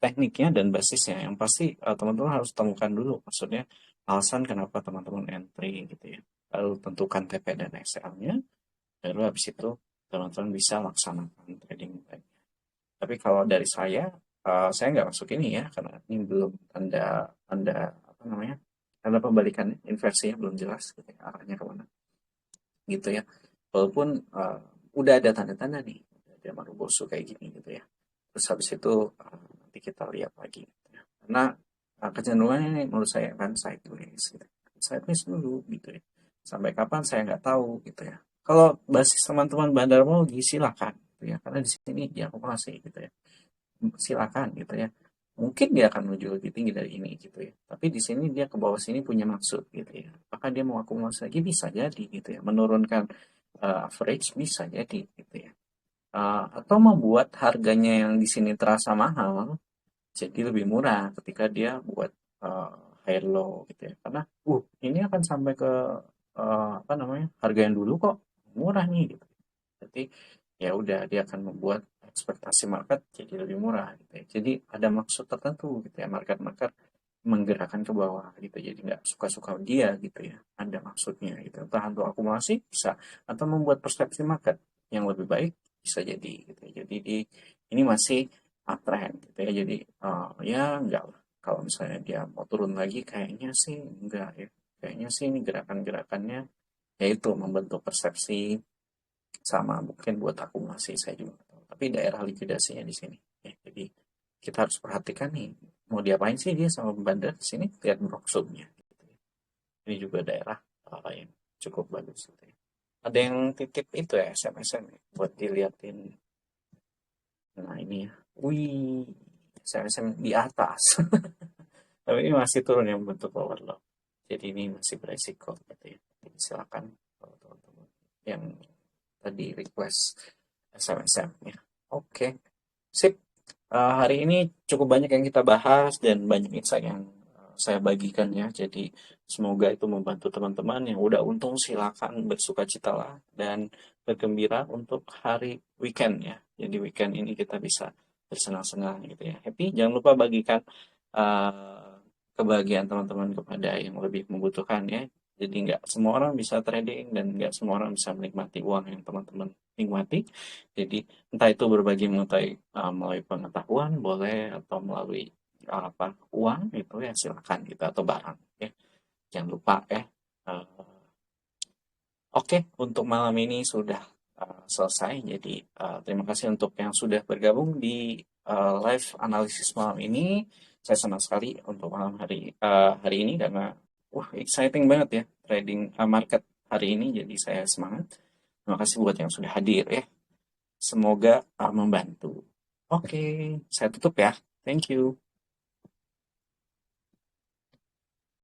Speaker 1: tekniknya dan basisnya. Yang pasti teman-teman harus temukan dulu maksudnya alasan kenapa teman-teman entry gitu ya. Lalu tentukan TP dan XL-nya, baru habis itu teman-teman bisa laksanakan trading plan. Tapi kalau dari saya nggak masuk ini ya, karena ini belum tanda apa namanya, tanda pembalikan inversinya belum jelas gitu ya, arahnya kemana gitu ya. Walaupun udah ada tanda-tanda nih, ada Marubosu kayak gini gitu ya. Terus habis itu nanti kita lihat lagi gitu ya. Karena kecenderungannya ini menurut saya kan sideways gitu. Sideways dulu gitu ya. Sampai kapan saya nggak tahu gitu ya. Kalau basis teman-teman bandar mau silakan gitu ya. Karena di sini dia akumulasi gitu ya. Silakan gitu ya. Mungkin dia akan menuju lebih tinggi dari ini gitu ya. Tapi di sini dia ke bawah sini punya maksud gitu ya. Apakah dia mau akumulasi lagi bisa jadi gitu ya. Menurunkan average bisa jadi gitu ya. Atau membuat harganya yang di sini terasa mahal jadi lebih murah ketika dia buat uh, high low gitu ya. Karena ini akan sampai ke apa namanya? Harga yang dulu kok murah nih gitu. Jadi ya udah dia akan membuat ekspektasi market jadi lebih murah gitu ya. Jadi ada maksud tertentu gitu ya, market-market menggerakkan ke bawah gitu. Jadi nggak suka-suka dia gitu ya. Ada maksudnya gitu. Entah untuk akumulasi bisa atau membuat persepsi market yang lebih baik bisa jadi gitu ya. Jadi ini masih uptrend gitu ya. Jadi ya enggak lah. Kalau misalnya dia mau turun lagi kayaknya sih enggak ya. Kayaknya sih ini gerakan-gerakannya yaitu membentuk persepsi sama mungkin buat akumulasi saya juga nggak tahu. Tapi daerah likuidasinya di sini. Ya, jadi kita harus perhatikan nih mau diapain sih dia sama bandar di sini lihat broksumnya. Gitu ya. Ini juga daerah yang cukup bagus. Gitu ya. Ada yang titip itu ya SMS-nya buat diliatin. Nah ini ya, wih SMS di atas. Tapi ini masih turun yang bentuk overload. Jadi ini masih beresiko gitu ya. Jadi silakan kalau teman-teman yang tadi request SMSM ya. Oke, sip. Hari ini cukup banyak yang kita bahas dan banyak insight yang saya bagikan ya. Jadi semoga itu membantu teman-teman yang udah untung silakan bersukacitalah dan bergembira untuk hari weekend ya. Jadi weekend ini kita bisa bersenang-senang gitu ya. Happy. Jangan lupa bagikan uh, kebahagiaan teman-teman kepada yang lebih membutuhkan ya. Jadi nggak semua orang bisa trading dan nggak semua orang bisa menikmati uang yang teman-teman nikmati. Jadi entah itu berbagi melalui pengetahuan boleh atau melalui apa uang itu ya silakan gitu atau barang ya. Jangan lupa ya. Oke, untuk malam ini sudah selesai. Jadi terima kasih untuk yang sudah bergabung di live analisis malam ini. Saya senang sekali untuk malam hari ini karena exciting banget ya trading market hari ini. Jadi saya semangat. Terima kasih buat yang sudah hadir ya. Semoga membantu. Oke, saya tutup ya. Thank you.